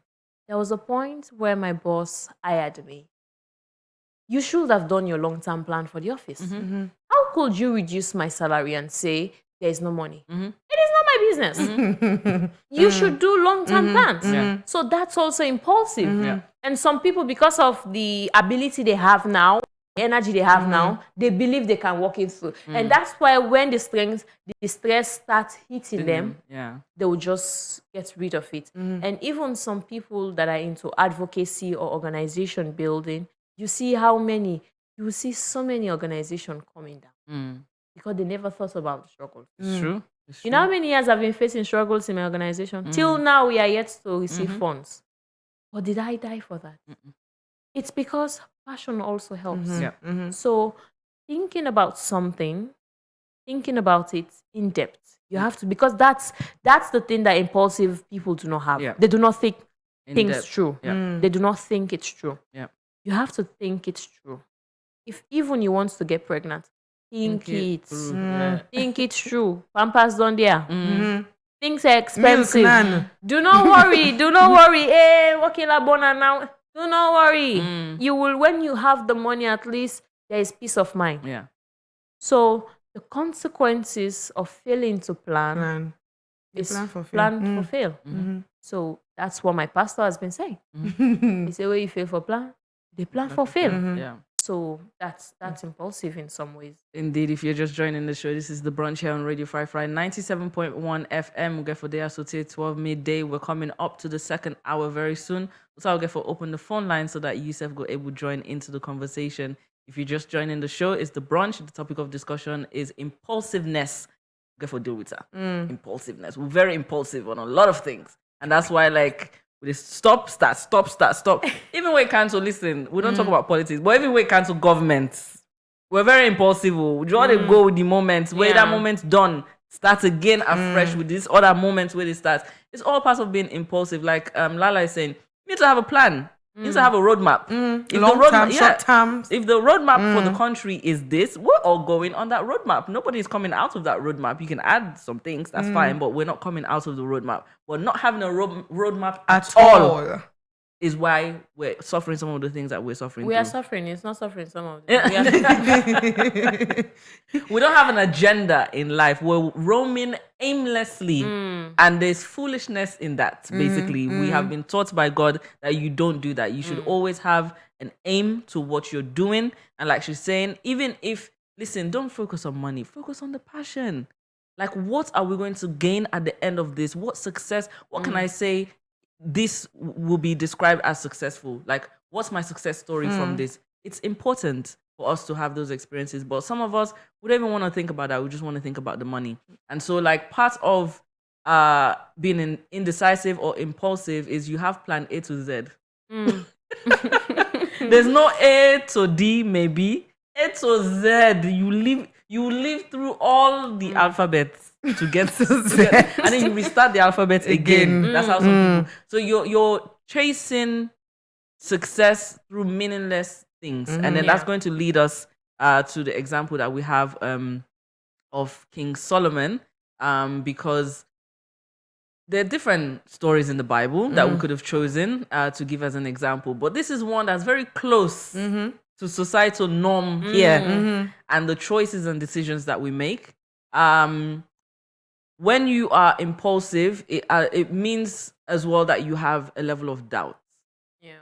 There was a point where my boss hired me. You should have done your long-term plan for the office. How could you reduce my salary and say there is no money? It is not my business. You should do long-term plans. Yeah. So that's also impulsive. Yeah. And some people, because of the ability they have now, the energy they have now, they believe they can walk it through. And that's why when the stress starts hitting them, Yeah. they will just get rid of it. And even some people that are into advocacy or organization building, you see you will see so many organizations coming down because they never thought about the struggle. It's true. You know how many years I've been facing struggles in my organization? Till now, we are yet to receive funds. But did I die for that? It's because passion also helps. Yeah. So thinking about something, thinking about it in depth, you have to, because that's the thing that impulsive people do not have. Yeah. They do not think In things depth. true. Yeah. They do not think it's true. Yeah. You have to think it's true. If even you want to get pregnant, think it. through. Yeah. Think it's true. Pampers done there. Things are expensive. Milk, nan. Do not worry. Do not worry. Hey, working la bona now. Do not worry. You will, when you have the money, at least there is peace of mind. Yeah. So the consequences of failing to plan is plan for fail. plan for fail. So that's what my pastor has been saying. He said, when you fail for plan, they plan for fail. Yeah. So that's impulsive in some ways. Indeed, if you're just joining the show, this is the brunch here on Radio Fry Fry 97.1 FM. We'll get for day so 12 midday. We're coming up to the second hour very soon. So I'll get for open the phone line so that Yusuf go able to join into the conversation. If you're just joining the show, it's the brunch. The topic of discussion is impulsiveness. Get for deal with that. Impulsiveness. We're very impulsive on a lot of things. And that's why we just stop, start. Even when it comes to, listen, we don't talk about politics, but even when it comes to governments, we're very impulsive. We just want to go with the moment. Where that moment's done, start again afresh with this other moments where it starts. It's all part of being impulsive. Like Lala is saying, you need to have a plan. You need to have a roadmap. If Long term, short term. If the roadmap for the country is this, we're all going on that roadmap. Nobody's coming out of that roadmap. You can add some things, that's fine, but we're not coming out of the roadmap. But not having a roadmap at all is why we're suffering some of the things that we're suffering. We are suffering. It's not suffering some of them. We don't have an agenda in life. We're roaming aimlessly, and there's foolishness in that. Basically, we have been taught by God that you don't do that. You should always have an aim to what you're doing. And like she's saying, even if, listen, don't focus on money. Focus on the passion. Like, what are we going to gain at the end of this? What success? What can I say? This will be described as successful. Like, what's my success story from this? It's important for us to have those experiences, but some of us, we don't even want to think about that. We just want to think about the money. And so, like, part of being indecisive or impulsive is you have plan A to Z. There's no A to D, maybe A to Z. You live through all the alphabets to get to Z, and then you restart the alphabet again. That's how some people. So you're chasing success through meaningless things, and then that's going to lead us to the example that we have of King Solomon, because there are different stories in the Bible that we could have chosen to give as an example, but this is one that's very close to societal norm here, and the choices and decisions that we make. When you are impulsive, it means as well that you have a level of doubt. Yeah.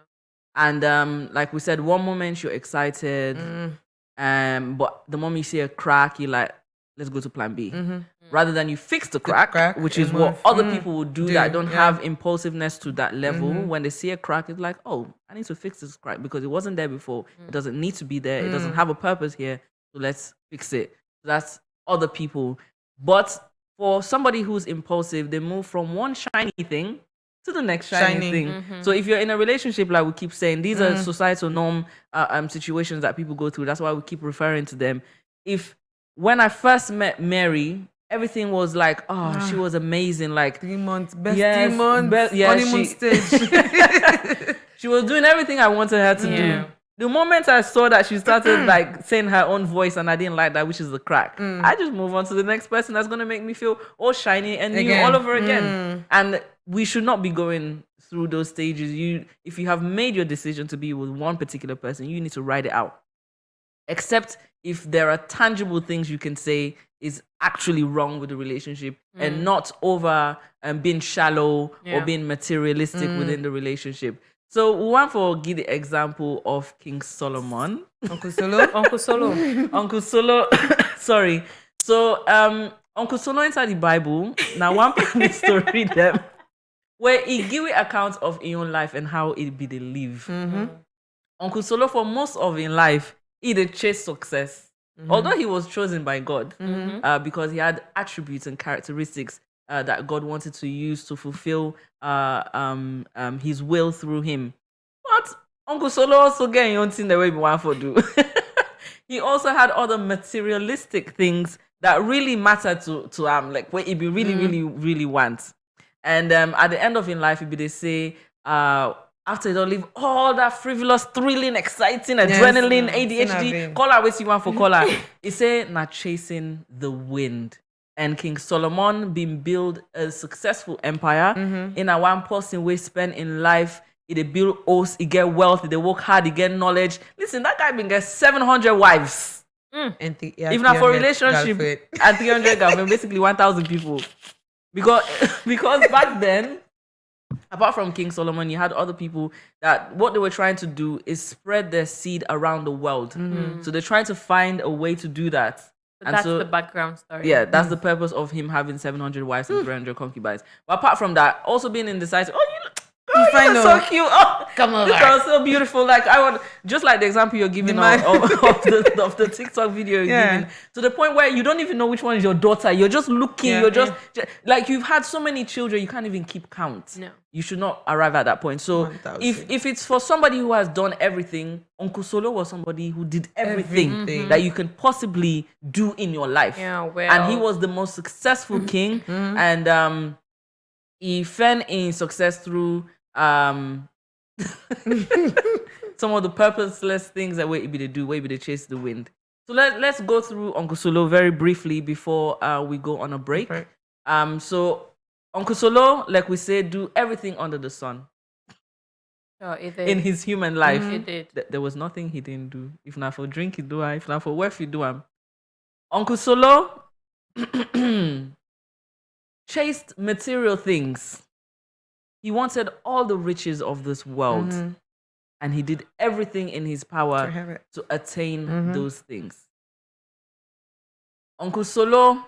And like we said, one moment you're excited, but the moment you see a crack, you're like, let's go to plan B. Rather than you fix the crack, which is what other people would do that don't have impulsiveness to that level. When they see a crack, it's like, oh, I need to fix this crack because it wasn't there before. It doesn't need to be there. It doesn't have a purpose here. So let's fix it. That's other people. But for somebody who's impulsive, they move from one shiny thing to the next shiny thing. So if you're in a relationship, like we keep saying, these are societal norm situations that people go through. That's why we keep referring to them. When I first met Mary, everything was like, oh, she was amazing. Like 3 months, best 3 months, honeymoon stage. She was doing everything I wanted her to do. The moment I saw that she started like saying her own voice and I didn't like that, which is the crack, I just move on to the next person that's going to make me feel all shiny and new all over again. And we should not be going through those stages. If you have made your decision to be with one particular person, you need to write it out. Except if there are tangible things you can say is actually wrong with the relationship and not over being shallow or being materialistic within the relationship. So we want to give the example of King Solomon. Uncle Solo? Uncle Solo. Uncle Solo. Sorry. So Uncle Solo inside the Bible, now one person story them, where he give you account of his own life and how it be they live. Uncle Solo, for most of his life, he did chase success. Although he was chosen by God because he had attributes and characteristics that God wanted to use to fulfill his will through him. But Uncle Solo also getting on thing the way we want to do. He also had other materialistic things that really mattered to him, like what he be really wants. And at the end of his life, they say, after he don't live all that frivolous, thrilling, exciting, adrenaline, ADHD, call out what you want for color. He say, not chasing the wind. And King Solomon been build a successful empire in a one person way spend in life. He build hosts, he get wealth, he work hard, he get knowledge. Listen, that guy been get 700 wives. And if not for relationship, and 300 girlfriend, basically 1,000 people. Because back then, apart from King Solomon, you had other people that what they were trying to do is spread their seed around the world. So they're trying to find a way to do that. And that's the background story. Yeah, that's the purpose of him having 700 wives and 300 concubines. But apart from that, also being indecisive. Oh, you look so cute. Oh, come on, this girl's so beautiful. Like I want, just like the example you're giving of the TikTok video you're giving, to the point where you don't even know which one is your daughter. You're just looking. You're just like you've had so many children, you can't even keep count. No, you should not arrive at that point. So 1,000. if it's for somebody who has done everything, Uncle Solo was somebody who did everything that you can possibly do in your life. Yeah, well, and he was the most successful king, and he found in success through Some of the purposeless things that we be to do, we be to chase the wind. So let's go through Uncle Solo very briefly before we go on a break. Okay. So Uncle Solo, like we said, do everything under the sun Sure, it did. in his human life. It did. There was nothing he didn't do. If not for drink, he do. If not for work, he do. Uncle Solo chased material things. He wanted all the riches of this world. And he did everything in his To power have it. to attain those things. Uncle Solo,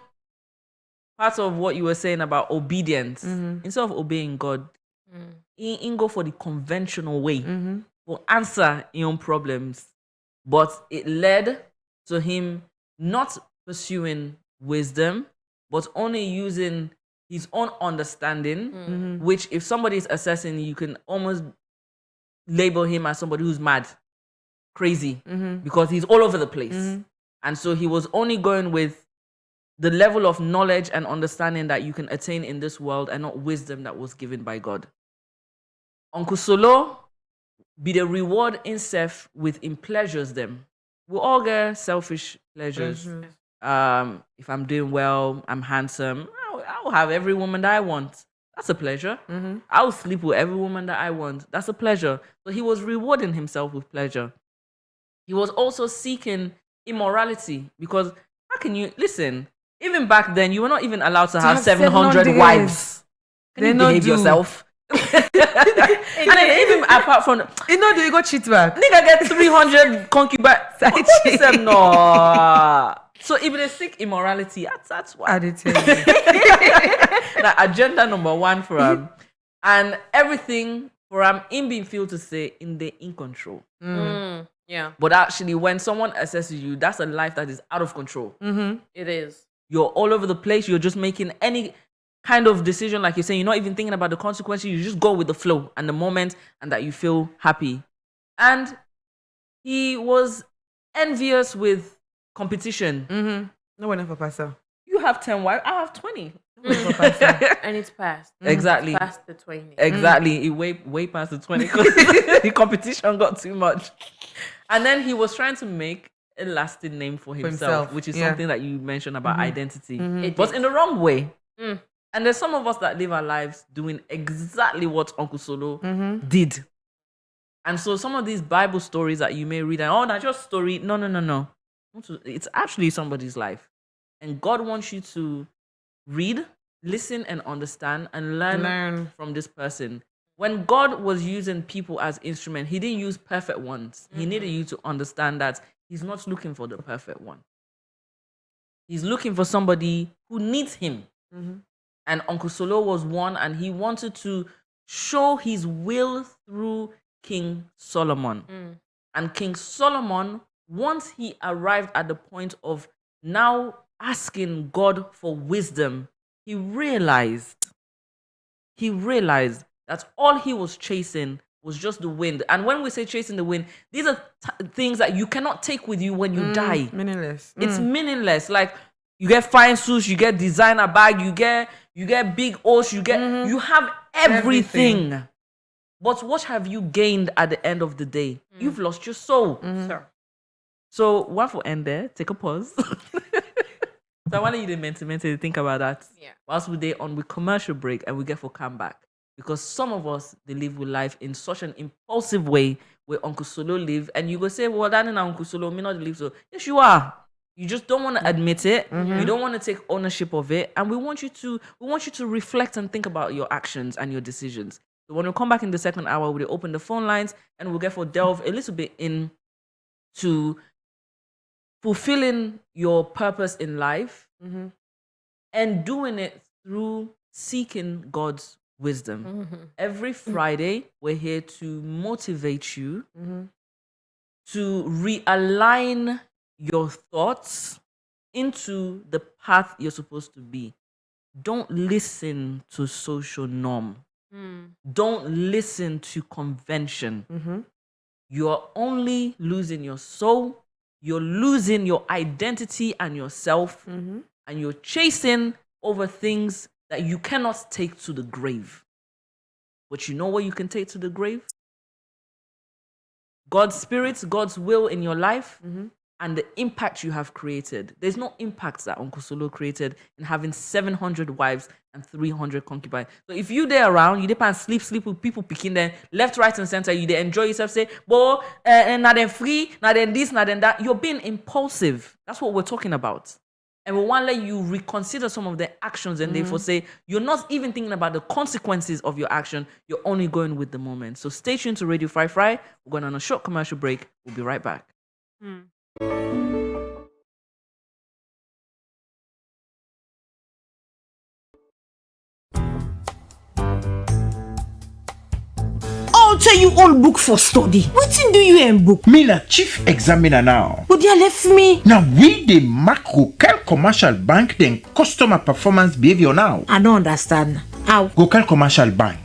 part of what you were saying about obedience, instead of obeying God, he didn't go for the conventional way to answer his own problems. But it led to him not pursuing wisdom, but only using his own understanding, which if somebody is assessing, you can almost label him as somebody who's mad, crazy, because he's all over the place. And so he was only going with the level of knowledge and understanding that you can attain in this world and not wisdom that was given by God. Uncle Solo be the reward in self with in pleasures them. We all get selfish pleasures. If I'm doing well, I'm handsome, I'll have every woman that I want. That's a pleasure. I'll sleep with every woman that I want. That's a pleasure. So he was rewarding himself with pleasure. He was also seeking immorality, because how can you listen? Even back then, you were not even allowed to have 700 700 wives. Can They you not behave do. yourself? And then even apart from You know, do you go cheat back? nigga get 300 concubines. What is them? No. So if they seek immorality, that's why. I did tell you. Like agenda number one for him. And everything for him in being feel to say in control. Yeah, But actually, when someone assesses you, that's a life that is out of control. it is. You're all over the place. You're just making any kind of decision, like you're saying. You're not even thinking about the consequences. You just go with the flow and the moment, and that you feel happy. And he was envious with competition. No one ever pass her. You have 10 wives. I have 20. And it's past. Exactly. It's past the 20. Exactly. It way past the 20 because the competition got too much. And then he was trying to make a lasting name for himself, himself, which is yeah. something that you mentioned about identity. It But did. in the wrong way. And there's some of us that live our lives doing exactly what Uncle Solo did. And so some of these Bible stories that you may read, and that's just story. No. It's actually somebody's life. And God wants you to read, listen, and understand and learn from this person. When God was using people as instruments, he didn't use perfect ones. He needed you to understand that he's not looking for the perfect one. He's looking for somebody who needs him. And Uncle Solo was one, and he wanted to show his will through King Solomon. And King Solomon, once he arrived at the point of now asking God for wisdom, he realized that all he was chasing was just the wind. And when we say chasing the wind, these are things that you cannot take with you when you die. Meaningless. It's meaningless. Like you get fine suits, you get designer bag, you get big oats, you have everything. But what have you gained at the end of the day? You've lost your soul. So one for end there, take a pause. So I want you to mentally think about that. Yeah. Whilst we're on with commercial break and we get for comeback. Because some of us, they live with life in such an impulsive way where Uncle Solo live. And you go say, well, that ain't Uncle Solo, me not live so. Yes, you are. You just don't want to admit it. You don't want to take ownership of it. And we want you to reflect and think about your actions and your decisions. So when we come back in the second hour, we'll open the phone lines and we'll get for delve a little bit into fulfilling your purpose in life and doing it through seeking God's wisdom. Every Friday, we're here to motivate you to realign your thoughts into the path you're supposed to be. Don't listen to social norm. Don't listen to convention. You're only losing your soul. You're losing your identity and yourself. And you're chasing over things that you cannot take to the grave. But you know what you can take to the grave? God's spirit, God's will in your life, and the impact you have created. There's no impact that Uncle Solo created in having 700 wives and 300 concubines. So if you there around, you depend sleep with people picking them left, right, and center, you they enjoy yourself, say, boy, not then free, not then this, not then that. You're being impulsive. That's what we're talking about. And we want to let you reconsider some of the actions and therefore say, you're not even thinking about the consequences of your action. You're only going with the moment. So stay tuned to Radio Fry Fry. We're going on a short commercial break. We'll be right back. I'll tell you all book for study. Wetin do you in book? Me na chief examiner now. But they left me. Now we the Gokel Commercial Bank then customer performance behavior now. I don't understand. How? Gokel Commercial Bank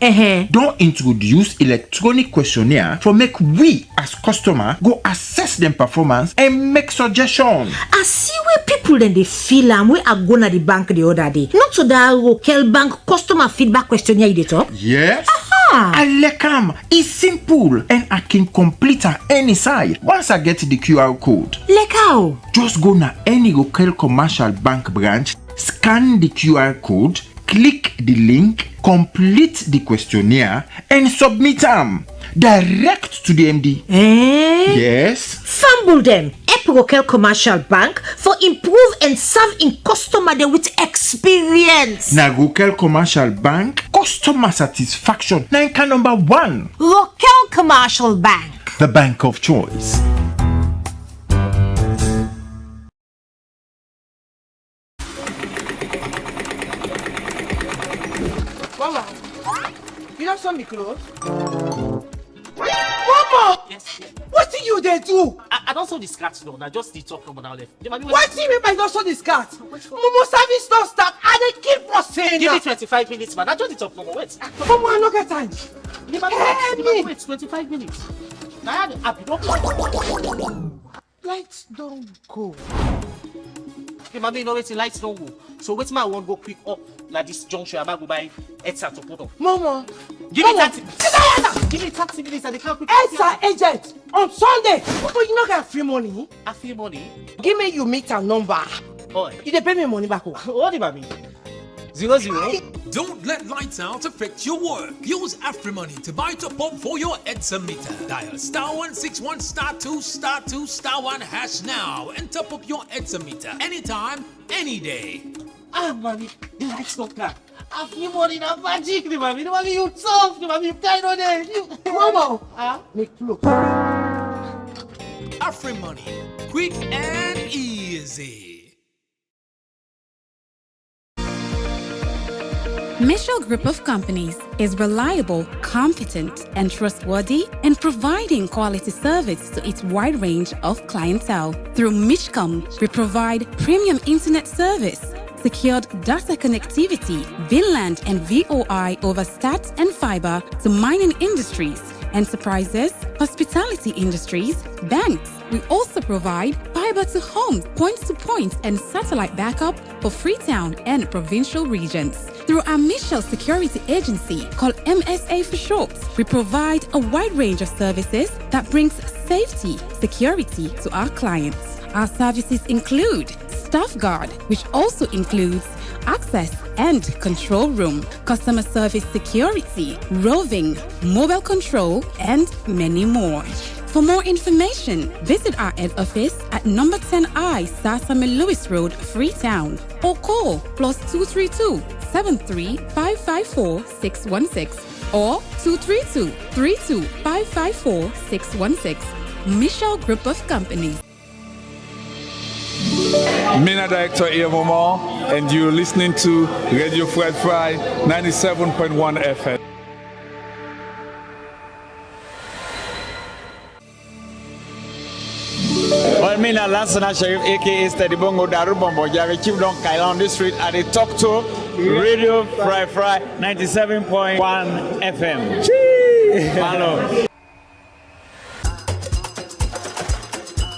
don't introduce electronic questionnaire for make we as customer go assess them performance and make suggestion. I see where people then they feel am we are going to the bank the other day. Not so that Gokel Bank customer feedback questionnaire you dey talk. Yes. Alekam is simple and I can complete at any side once I get the QR code. Like how? Just go na any Gokel Commercial Bank branch, scan the QR code, click the link, complete the questionnaire, and submit them direct to the MD. Yes. Fumble them. Gokel Commercial Bank for improve and serve in customer there with experience. Na Gokel Commercial Bank, customer satisfaction. Na number 1. Gokel Commercial Bank, the bank of choice. Mama, you don't sew me clothes? Mama! Yes. What do you they do? I don't sew the skirts though. Now just the top from now left. What do you mean by not sew the skirt? Momo service don't start and they keep us saying Give me that. 25 minutes, man. I just the top from wait. Mama, I don't get time. Wait, 25 minutes. Now Lights don't go. Okay, mommy, you know wait, lights don't go. So wait, my one go quick up like this junction. I might go buy headset to put on. Mama, Give me 30. Give me 30 minutes and they can't quick. Edsa agent on Sunday. But you not get free money. I feel money. Give me your meter number. Oh, You dey pay me money back. what do you mean? 00. Don't let lights out affect your work. Use AfriMoney to buy top up for your EDSA meter. Dial *161 *2 *2 *1 hash now and top up your EDSA meter anytime, any day. Ah, mommy, the lights not clear. I feel money now magic, mommy. The mommy you tough, the mommy you kind of there. Mama, make clothes. AfriMoney, quick and easy. Michelle Group of Companies is reliable, competent, and trustworthy in providing quality service to its wide range of clientele. Through Mishcom, we provide premium internet service, secured data connectivity, VLAN and VOI over stats and fiber to mining industries, enterprises, hospitality industries, banks. We also provide fiber to home, point-to-point, and satellite backup for Freetown and provincial regions. Through our Michelle Security Agency, called MSA for short, we provide a wide range of services that brings safety, security to our clients. Our services include Staff Guard, which also includes access and control room, customer service security, roving, mobile control, and many more. For more information, visit our head office at number 10I Sasame Lewis Road, Freetown, or call +232 73 554 616 or 232 32 554 616. Michelle Group of Companies. Mina Director Evomo, and you're listening to Radio Fry Fry 97.1 FM. Mina Lansana Sharif, aka Steady Bongo Darubombo, Jari Chief Don Kaila on the street at the Talk to Radio Fry Fry 97.1 FM. Hello.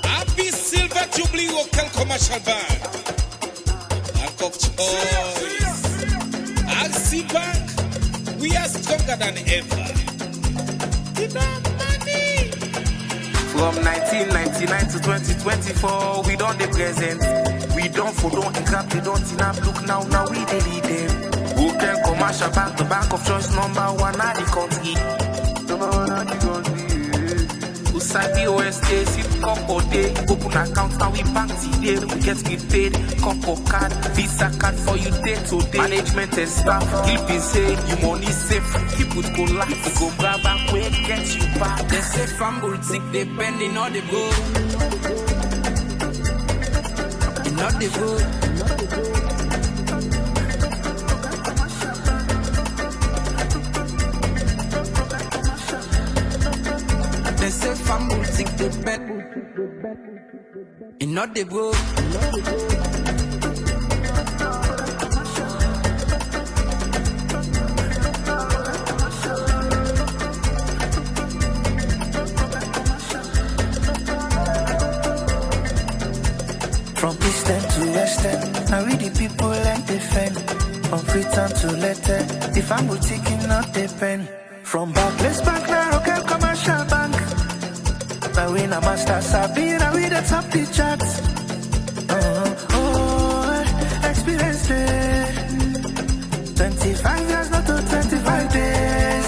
Happy Silver Jubilee Gokel Commercial Bank. Bank of choice. Axi Bank, we are stronger than ever. Give them money. From 1999 to 2024, we don't the present. We don't for don't grab, they don't enough. Look now we they lead them. Who can commercial bank, the bank of choice number one at the country. Number one at the country. Usabi OSA, sit couple day, open account now we bank today, we get paid, couple card, Visa card for you day to day. Management and staff, keep it safe, you money safe, keep it go life, you go grab and wait, get you back. They say family sick, depending on the road. Not the road. They say family sick, they bet. And not the road. From eastern to western, I read the people and defend. From Freetown to letter, if I'm taking not the pen. From Barclays Bank, now Rocket Commercial Bank. Now we na master Sabi, now we the top the charts. Experience day. 25 years, not to 25 days.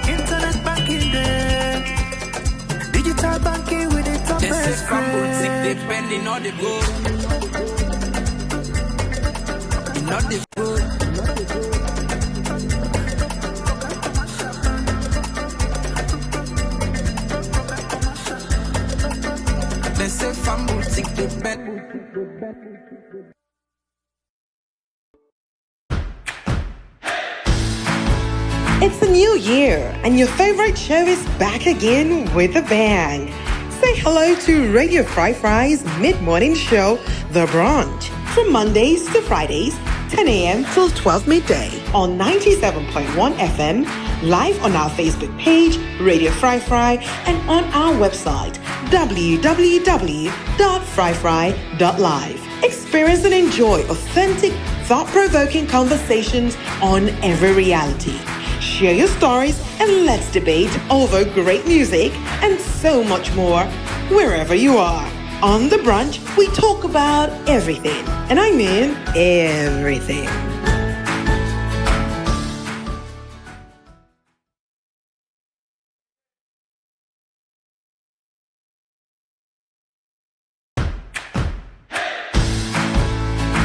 Internet banking day. Digital banking with the top. They say family sick, depending on the road. Not the road. They say family sick, they bet. It's a new year, and your favorite show is back again with a bang. Say hello to Radio Fry's mid-morning show, The Brunch, from Mondays to Fridays, 10 a.m. till 12 midday on 97.1 FM, live on our Facebook page, Radio Fry, and on our website, www.fryfry.live. Experience and enjoy authentic, thought-provoking conversations on every reality. Share your stories and let's debate over great music and so much more wherever you are. On The Brunch, we talk about everything, and I mean everything.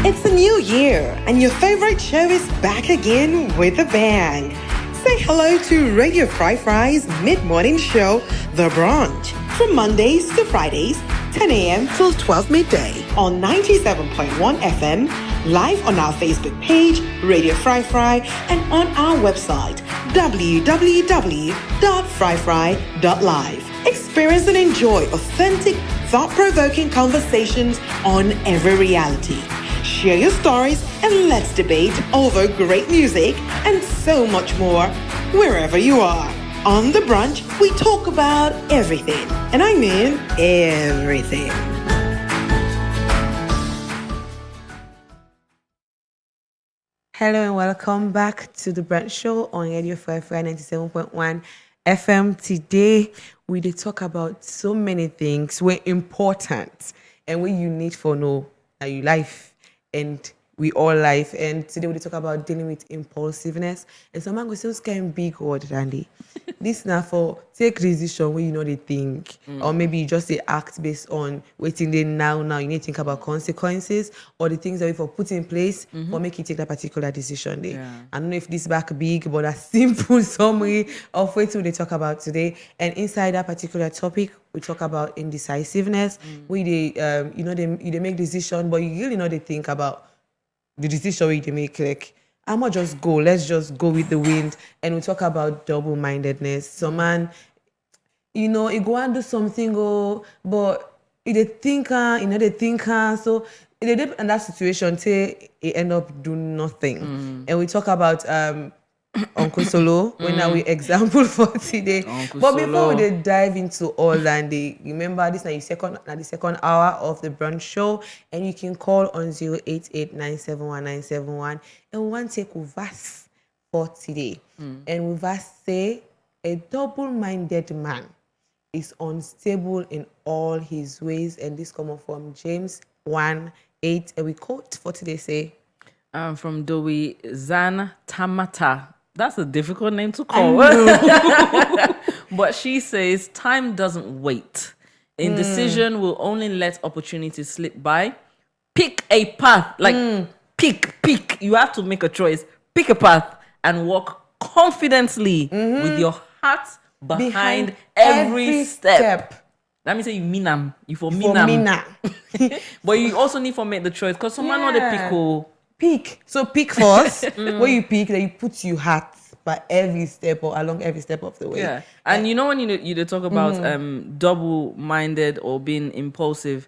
It's a new year, and your favorite show is back again with a bang. Say hello to Radio Fry's mid-morning show, The Brunch, from Mondays to Fridays, 10 a.m. till 12 midday on 97.1 FM, live on our Facebook page, Radio Fry, and on our website, www.fryfry.live. Experience and enjoy authentic, thought-provoking conversations on every reality. Share your stories and let's debate over great music and so much more wherever you are. On The Brunch, we talk about everything, and I mean everything. Hello and welcome back to the Brunch Show on Radio 97.1 FM. Today, we did talk about so many things were important and what you need for know that you life and we all life. And today we talk about dealing with impulsiveness. And some man go say, "Kind big word, Randy." This now for take decision when you know they think, or maybe you just say act based on waiting there now. You need to think about consequences or the things that we for put in place or make you take that particular decision there. Yeah. I don't know if this back big, but a simple summary of what we talk about today. And inside that particular topic, we talk about indecisiveness. We they they make decision, but you really know they think about the decision we they make. Like, I'ma just go. Let's just go with the wind. And we talk about double-mindedness. So man, he go and do something, but they thinker, they thinker. So they dip in that situation till it end up doing nothing. And we talk about Uncle Solo, when now we example for today. But before we dive into all that, remember this is the second hour of the Brunch Show, and you can call on 088-971-971, and we want to take verse for today. And we verse say a double-minded man is unstable in all his ways. And this comes from James 1:8. And we quote for today say, From Doi Zan Tamata. That's a difficult name to call. But she says, time doesn't wait. Indecision will only let opportunities slip by. Pick a path. Pick. You have to make a choice. Pick a path and walk confidently with your heart behind every step. Let me say you mean am. You for mean am. But you also need to make the choice because someone know the pick. Pick. So pick first. When you pick, then you put your heart by every step or along every step of the way. Yeah. And you know when you talk about double-minded or being impulsive,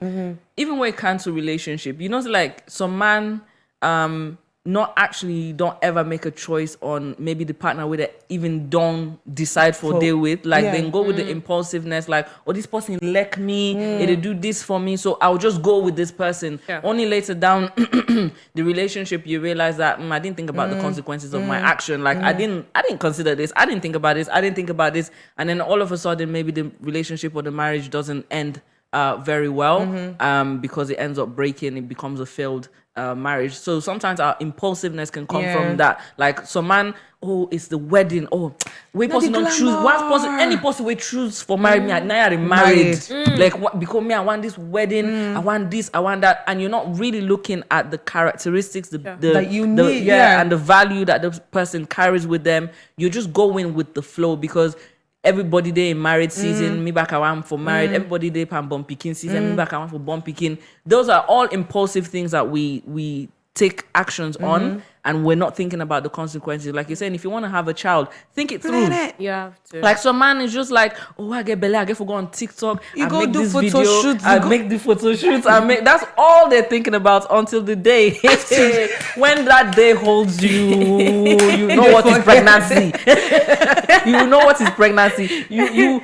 even when it comes to relationship, you know, like some man don't ever make a choice on maybe the partner with it, even don't decide for deal with, like then go with the impulsiveness, like, oh, this person like me, they do this for me, so I'll just go with this person. Only later down the relationship you realize that I didn't think about the consequences of my action, like I didn't consider this, I didn't think about this, and then all of a sudden maybe the relationship or the marriage doesn't end very well because it ends up breaking, it becomes a failed marriage. So sometimes our impulsiveness can come from that. Like some man, it's the wedding. We person don't choose. Any person we choose for marry me. Now you're married. Like because me, I want this wedding. I want this. I want that. And you're not really looking at the characteristics, that you need, and the value that the person carries with them. You're just going with the flow because everybody there in married season, me back I want for married. Everybody there pan born picking season, me back I want for born picking. Those are all impulsive things that we take actions on, and we're not thinking about the consequences. Like you're saying, if you want to have a child, think it through. You have to. Like some man is just like, I get belly, I get for go on TikTok, you I go make do this photo video, shoots, I make the photo shoots, that's all they're thinking about until the day when that day holds you. You know what is pregnancy. You know what is pregnancy. You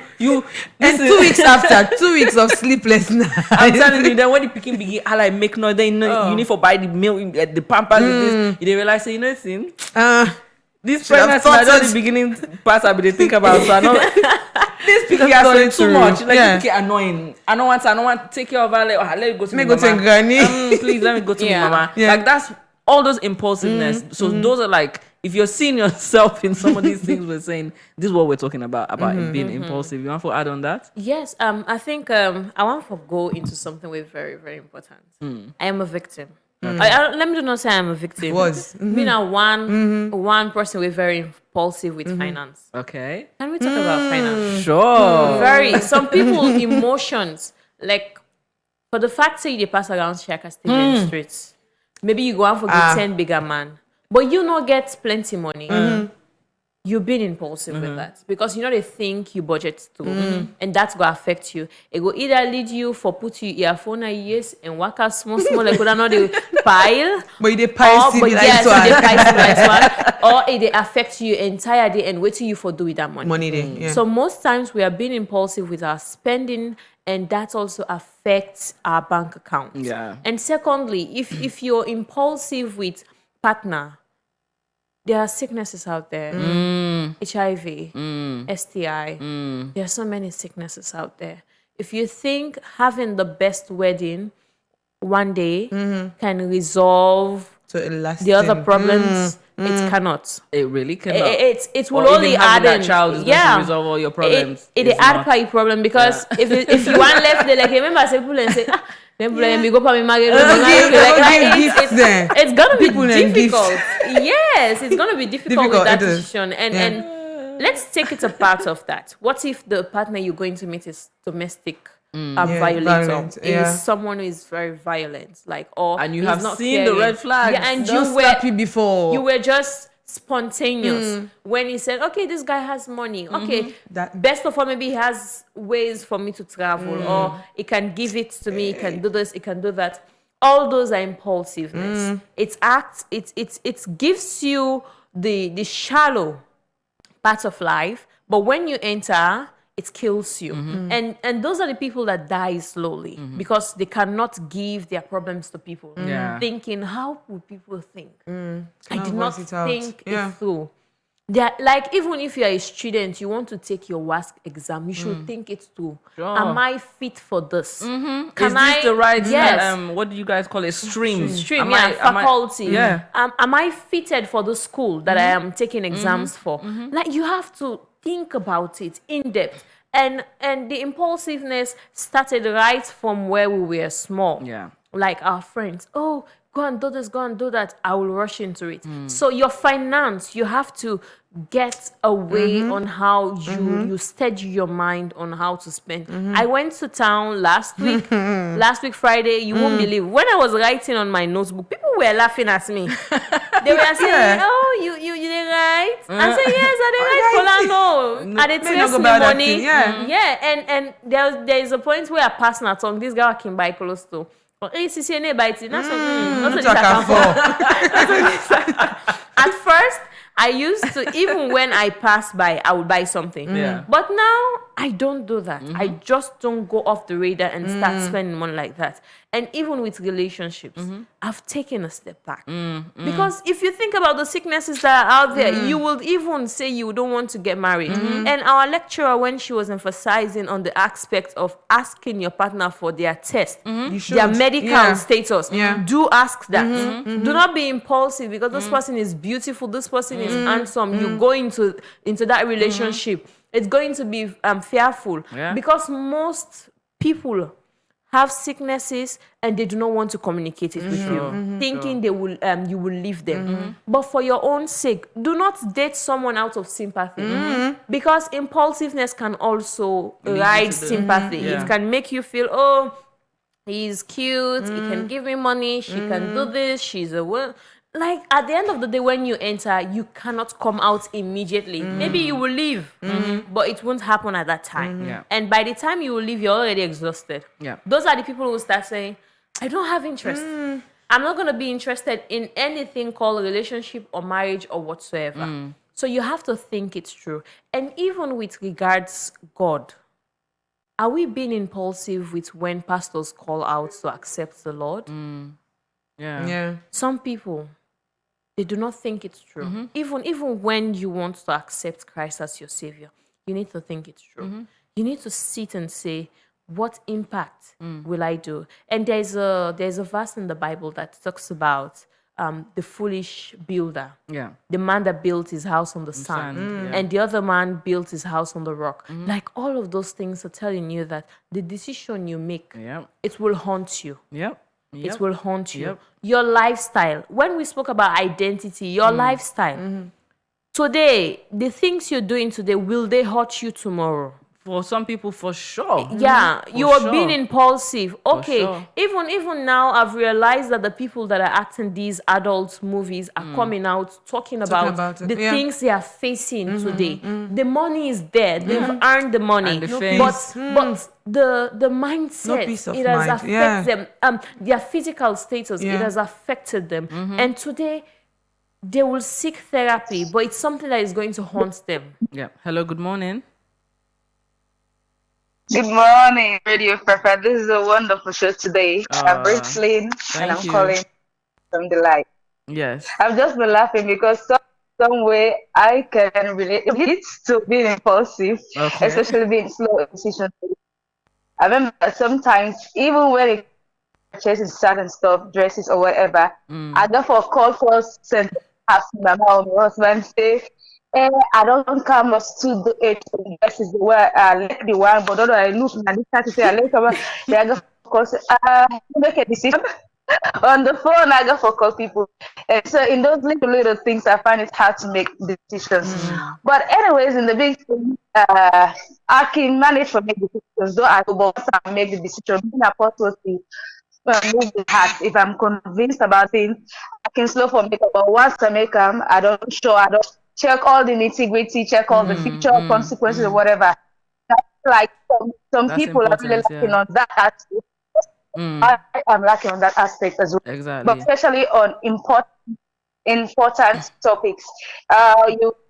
and 2 weeks after, 2 weeks of sleepless nights. I'm telling you, then when the picking begin, I like make noise. Then you need to buy the milk, the pampers, with this. You realize, you know, thing. This pregnancy is not the beginning part I be think about. So I know this picky are saying too much. Like picky annoying. I don't want to take care of her. Let me go to mama. Granny. Please let me go to mama. Like that's all those impulsiveness. So those are like, if you're seeing yourself in some of these things we're saying, this is what we're talking about being impulsive. You want to add on that? Yes. I think I want to go into something with very, very important. I am a victim. Let me not say I'm a victim. Being a one person with very impulsive with finance. Okay. Can we talk about finance? Sure. Very. Some people emotions, like for the fact that they pass around check as still in the streets. Maybe you go out for 10 bigger man, but you not get plenty money. You've been impulsive with that because you know they think you budget too, and that's gonna affect you. It will either lead you for put you earphone a years and work out small like could not the pile, but they pile or it affect you entire day and waiting you for do with that money. Yeah. So most times we are being impulsive with our spending, and that also affects our bank account. Yeah. And secondly, if you're impulsive with partner, there are sicknesses out there. HIV, STI. There are so many sicknesses out there. If you think having the best wedding one day can resolve the other problems, it cannot. It really cannot. It will only add in. That child is going to resolve all your problems. It add by problem because if you want left, they like remember say people and say it's gonna be difficult. Yes, it's gonna be difficult with that decision. And let's take it a part of that. What if the partner you're going to meet is domestic violator? Is someone who is very violent, like and you have not seen the red flags. And you were just spontaneous when he said, okay, this guy has money, okay, best of all, maybe he has ways for me to travel, or he can give it to me, he can do this, he can do that. All those are impulsiveness. It gives you the shallow part of life, but when you enter, it kills you. And those are the people that die slowly because they cannot give their problems to people. Thinking, how would people think? I did not think it through. like, even if you're a student, you want to take your WASC exam, you should think it through. Sure. Am I fit for this? Is this the right, yes. what do you guys call it? Stream, Faculty. Yeah. Am I fitted for the school that I am taking exams for? Like, you have to think about it in depth. And the impulsiveness started right from where we were small. Yeah. Like our friends, oh, go and do this, go and do that. I will rush into it. So your finance, you have to get a way on how you steady your mind on how to spend. I went to town last week Friday. You won't believe, when I was writing on my notebook, people were laughing at me. They were saying, oh, you did write? I said, yes, I did write. No, I did trace me money. Yeah, and there is a point where I passed my tongue. This guy came by close to. At first, I used to, even when I pass by, I would buy something. But now, I don't do that. I just don't go off the radar and start spending money like that. And even with relationships, I've taken a step back. Because if you think about the sicknesses that are out there, you will even say you don't want to get married. And our lecturer, when she was emphasizing on the aspect of asking your partner for their test, their medical status, do ask that. Do not be impulsive because this person is beautiful, this person is handsome. You go into that relationship. It's going to be fearful because most people have sicknesses and they do not want to communicate it with you, thinking they will you will leave them. But for your own sake, do not date someone out of sympathy because impulsiveness can also ride sympathy. It can make you feel, oh, he's cute, he can give me money, she can do this, she's a woman. Like, at the end of the day, when you enter, you cannot come out immediately. Maybe you will leave, but it won't happen at that time. And by the time you will leave, you're already exhausted. Those are the people who will start saying, I don't have interest. I'm not going to be interested in anything called a relationship or marriage or whatsoever. So you have to think it through. And even with regards God, are we being impulsive with when pastors call out to accept the Lord? Some people, they do not think it's true. Even when you want to accept Christ as your Savior, you need to think it's true. You need to sit and say, what impact will I do? And there's a verse in the Bible that talks about the foolish builder. The man that built his house on the sand. And the other man built his house on the rock. Like, all of those things are telling you that the decision you make, it will haunt you. It will haunt you. Your lifestyle. When we spoke about identity, your lifestyle. Today, the things you're doing today, will they hurt you tomorrow? For some people, for sure. You are being impulsive. Okay, even now, I've realized that the people that are acting these adult movies are coming out talking about the things they are facing today. The money is there. They've earned the money. But the mindset, it has affected them. Their physical status, it has affected them. And today, they will seek therapy, but it's something that is going to haunt them. Hello, good morning. Good morning, Radio Pepper. This is a wonderful show today. I'm Brigitte, and I'm calling from the light. I've just been laughing because some way I can relate to being impulsive, especially being slow in decision. I remember sometimes, even when it purchasing certain stuff, dresses or whatever, I go for a call first and ask my mom or husband say, I don't come up to the age this is where I like the one, but I look and I start to say I like they go because make a decision on the phone. I go for call people, and so in those little things, I find it hard to make decisions. But anyways, in the big thing, I can manage to make decisions. Though I go but make the decision. Being a possibility. Move the heart. If I'm convinced about things, I can slow for makeup. But once I make them, I don't check all the nitty-gritty, check all the future consequences or whatever. Like some people are really lacking on that aspect. I am lacking on that aspect as well. But especially on important topics.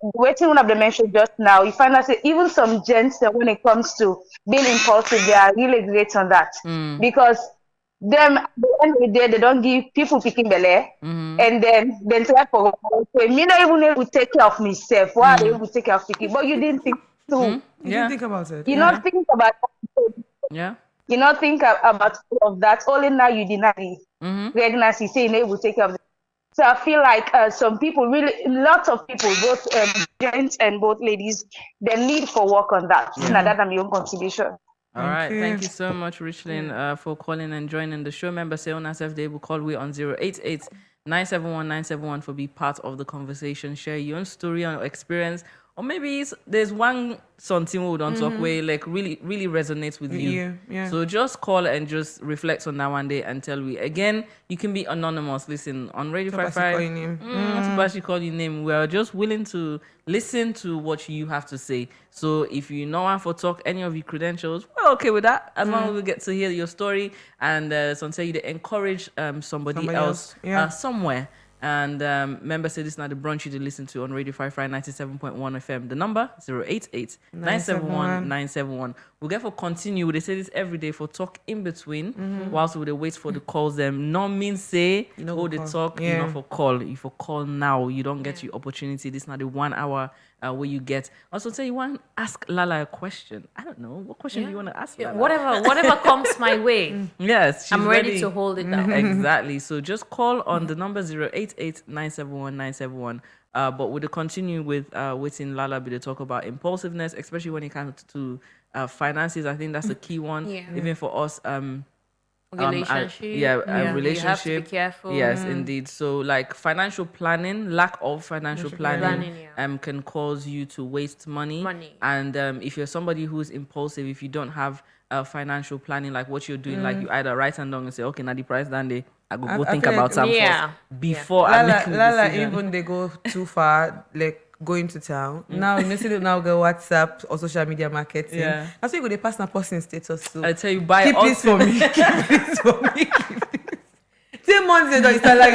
Waiting one of the mentioned just now, you find out that even some gents, when it comes to being impulsive, they are really great on that. Because them end of the day, they don't give people picking belly, and then try for me not even able to take care of myself. Why are they able to take care of picking? But you didn't think too. You didn't think about it. You not think about Yeah. you not think about all of that. Only now you deny the pregnancy, saying able to take care of it. So I feel like some people, really, lots of people, both gents and both ladies, they need for work on that. Now that I'm your own contribution. All right. Thank you so much, Richlin, for calling and joining the show. Member say on ourselves, they will call we on 088 971 971 for be part of the conversation. Share your own story or experience. Or maybe there's one something we don't talk where like really resonates with you. Yeah. So just call and just reflect on that one day and tell me. Again, you can be anonymous. Listen, on Radio 55. Not call your name. We are just willing to listen to what you have to say. So if you know one for talk, any of your credentials, we're okay with that. As long as we get to hear your story and something you to encourage somebody else somewhere. And members say this is not the brunch you did listen to on Radio 55 97.1 FM. The number 088 971 971. We'll get for continue. They say this every day for talk in between whilst we wait for the calls. Them no means say no the talk, not for call. If you call now, you don't get your opportunity. This is not the 1 hour where you get. Also, say you want to ask Lala a question. I don't know what question do you want to ask. Lala? Whatever comes my way. Yes, I'm ready to hold it down. Exactly. So just call on the number 088 971 971. But we'll continue with waiting Lala be to talk about impulsiveness, especially when it comes to finances. I think that's a key one, even for us. Relationship. Relationship. You have to be careful. Yes, indeed. So, like financial planning, lack of financial planning can cause you to waste money. And if you're somebody who's impulsive, if you don't have financial planning, like what you're doing, like you either write and down and say, okay, now the price down there, I go think about something first before I make a Lala, decision. even they go too far, like going to town. Now, you see them now go WhatsApp or social media marketing. That's why you go they pass na posting status too. I tell you, buy keep this for me. Keep this for me. 10 months later, you start like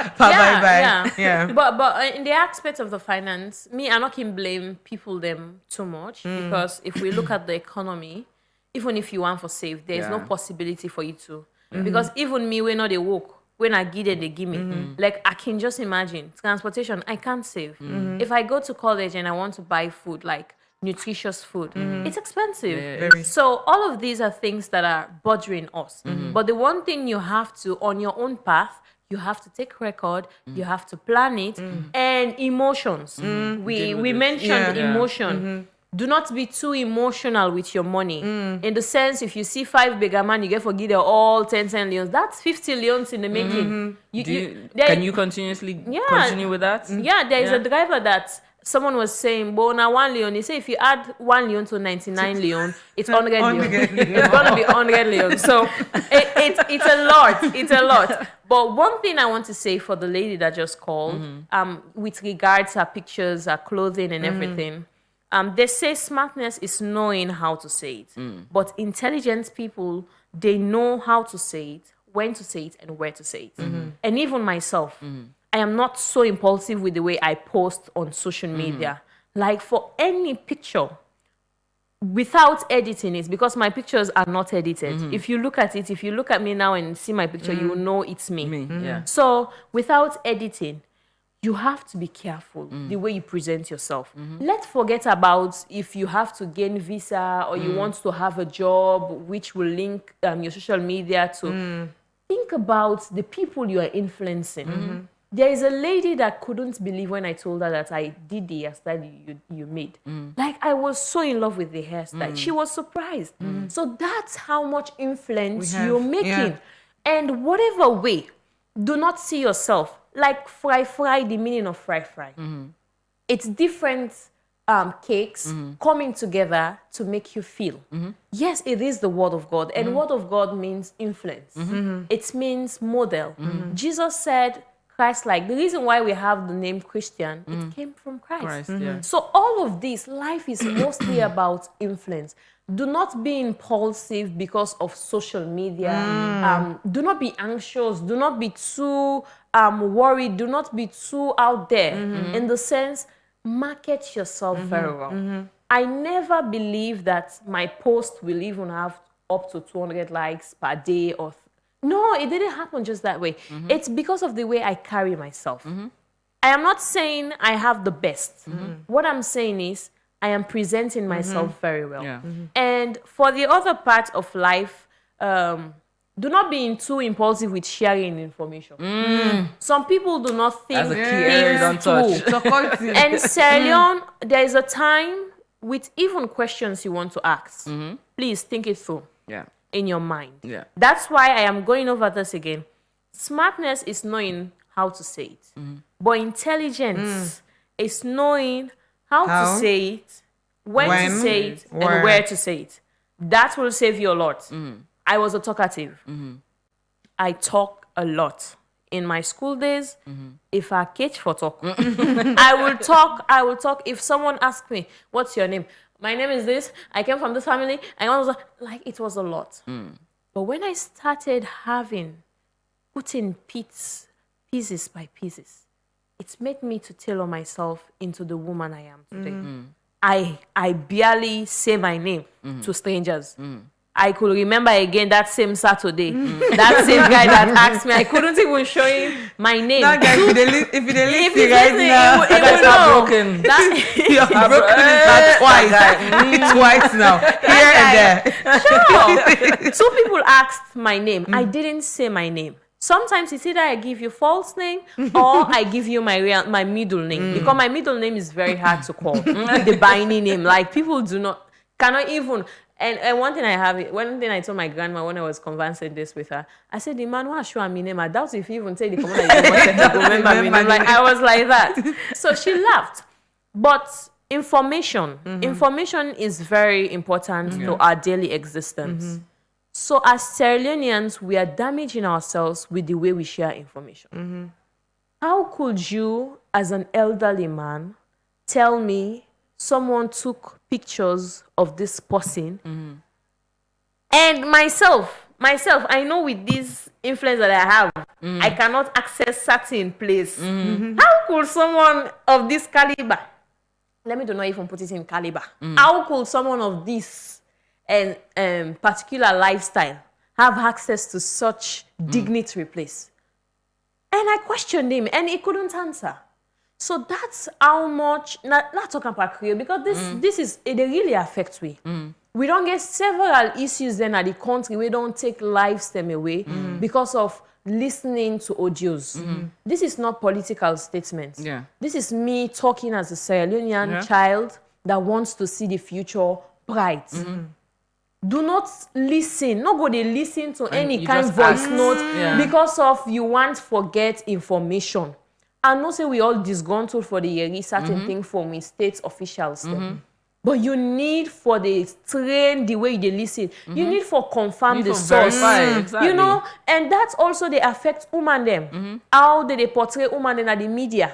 bye. But in the aspect of the finance, me, I not can blame people them too much because if we look at the economy, even if you want for save, there is no possibility for you to. Because even me, when not they work, when I get it, they give me. Like, I can just imagine. Transportation, I can't save. If I go to college and I want to buy food, like nutritious food, it's expensive. So all of these are things that are bothering us. But the one thing you have to, on your own path, you have to take record, you have to plan it, and emotions. We mentioned emotion. Do not be too emotional with your money. In the sense, if you see 5 bigger man, you get forgive all 10 leons. That's 50 leons in the making. Can you continuously continue with that? Yeah, there is a driver that someone was saying, well, now 1 leon. He said if you add 1 leon to 99 leon, it's 100 leon. It's going to be 100 leon. So it's a lot. It's a lot. But one thing I want to say for the lady that just called, with regards to her pictures, her clothing and everything, they say smartness is knowing how to say it. But intelligent people, they know how to say it, when to say it, and where to say it. And even myself, I am not so impulsive with the way I post on social media. Like for any picture, without editing it, because my pictures are not edited. If you look at it, if you look at me now and see my picture, you will know it's me. So without editing, you have to be careful the way you present yourself. Let's forget about if you have to gain visa or you want to have a job which will link your social media to. Think about the people you are influencing. There is a lady that couldn't believe when I told her that I did the hairstyle you made. Like, I was so in love with the hairstyle. She was surprised. So that's how much influence you're making. And whatever way, do not see yourself like fry, the meaning of fry. It's different cakes coming together to make you feel. Yes, it is the word of God. And word of God means influence. It means model. Jesus said, Christ-like. The reason why we have the name Christian, it came from Christ. So all of this, life is mostly about influence. Do not be impulsive because of social media. Do not be anxious. Do not be too worried. Do not be too out there. In the sense, market yourself very well. I never believe that my post will even have up to 200 likes per day or No, it didn't happen just that way. It's because of the way I carry myself. I am not saying I have the best. What I'm saying is I am presenting myself very well. Yeah. And for the other part of life, do not be too impulsive with sharing information. Some people do not think That's a key area don't touch. And Sierra Leone, there is a time with even questions you want to ask. Please think it through in your mind. Yeah. That's why I am going over this again. Smartness is knowing how to say it. But intelligence is knowing how to say it, when to say it, and where to say it. That will save you a lot. I was a talkative. I talk a lot. In my school days, if I catch for talk, I will talk. If someone asks me, what's your name? My name is this. I came from this family. I was like, it was a lot. But when I started putting pieces by pieces, it made me to tailor myself into the woman I am today. I barely say my name to strangers. I could remember again that same Saturday, that same guy that asked me, I couldn't even show him my name. That guy, if you listen right now, it will know. Broken. You're broken twice now. Here and there. Sure. Two people asked my name. I didn't say my name. Sometimes it's either I give you false name or I give you my middle name, because my middle name is very hard to call. The binding name, like people cannot even. And one thing I told my grandma when I was conversing this with her, I said, the man who show me name, I doubt if you even say the command I remember me name. Like, I was like that. So she laughed. But information is very important to our daily existence. So as Sierra Leoneans, we are damaging ourselves with the way we share information. How could you, as an elderly man, tell me someone took pictures of this person and myself, I know with this influence that I have, I cannot access certain place. How could someone of this caliber, let me do not even put it in caliber, how could someone of this particular lifestyle have access to such dignitary place? And I questioned him and he couldn't answer. So that's how much, not talking about career, because it really affects we. We don't get several issues then at the country. We don't take lives them away because of listening to audios. This is not political statements. This is me talking as a Sierra Leonean child that wants to see the future bright. Do not listen. No go dey listen to any kind voice note because of you want forget information. I know say we all disgruntled for the year certain thing from state officials. But you need for the train the way they listen. You need for confirm the source. Exactly. You know, and that's also they affect women them. How they portray women in the media.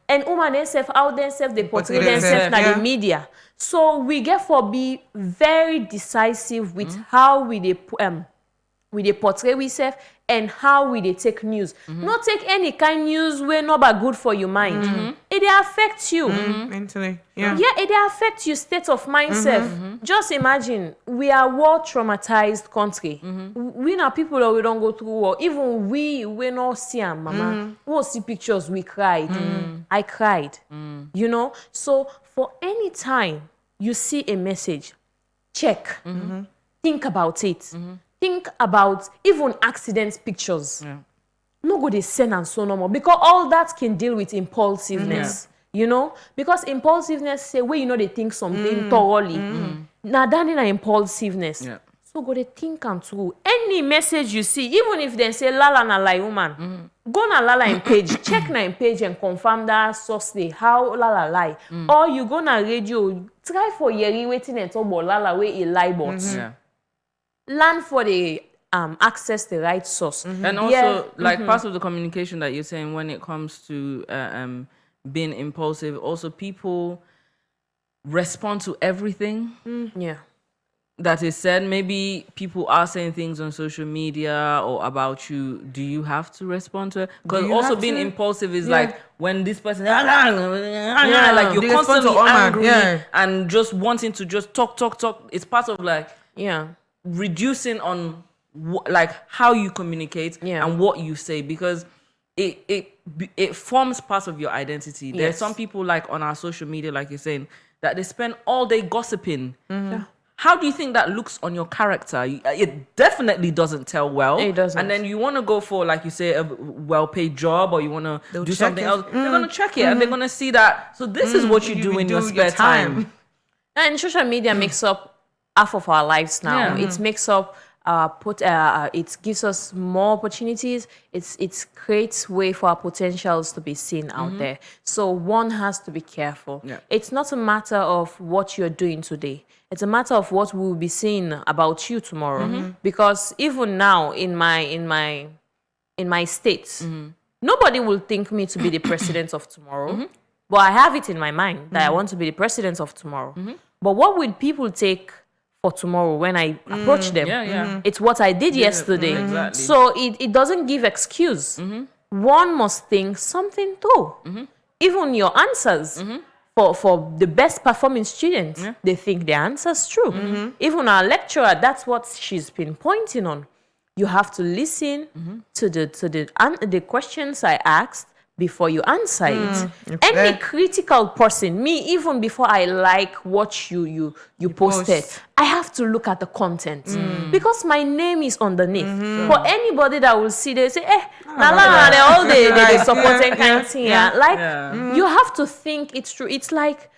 And women themselves, how themselves they portray themselves in the media. So we get for be very decisive with how we they portray ourselves and how we they take news. Not take any kind news where not but good for your mind. It affects you. Mentally. Yeah, it affects your state of mindset. Just imagine, we are war traumatized country. We know people that we don't go through war. Even we not see our mama. We see pictures, we cried. I cried. You know? So for any time you see a message, check. Think about it. Think about even accident pictures. No go they send and so no more. Because all that can deal with impulsiveness. You know? Because impulsiveness say where you know they think something thoroughly. Now that is impulsiveness. So go they think and through. Any message you see, even if they say Lala na lie woman, go na Lala in page, check na in page and confirm that source day, how Lala lie. Or you go na radio, try for yeri waiting and talk about Lala where a lie bot. Learn for the access the right source. And also, like part of the communication that you're saying when it comes to being impulsive, also people respond to everything that is said. Maybe people are saying things on social media or about you. Do you have to respond to it? Because also being impulsive is like when this person like you're constantly angry and just wanting to just talk. It's part of like reducing on like how you communicate and what you say, because it forms part of your identity. There's some people like on our social media, like you're saying, that they spend all day gossiping. How do you think that looks on your character? It definitely doesn't tell well. It doesn't. And then you want to go for, like you say, a well-paid job, or you want to do something else. They're going to check it and they're going to see that. So this is what you do in your spare time. And social media makes up half of our lives now. It makes up it gives us more opportunities. It creates way for our potentials to be seen out there. So one has to be careful. It's not a matter of what you're doing today. It's a matter of what we'll be seeing about you tomorrow. Because even now in my state, nobody will think me to be the president of tomorrow. But I have it in my mind that I want to be the president of tomorrow. But what will people take for tomorrow when I approach them? It's what I did yesterday. Exactly. So it doesn't give excuse. One must think something through. Even your answers for the best performing students, they think their answer's true. Even our lecturer, that's what she's been pointing on. You have to listen to the questions I asked before you answer it. Any critical person, me, even before I like what you posted, I have to look at the content because my name is underneath. For anybody that will see, they say, Lala, they all they supporting kind of thing. You have to think it's true. It's like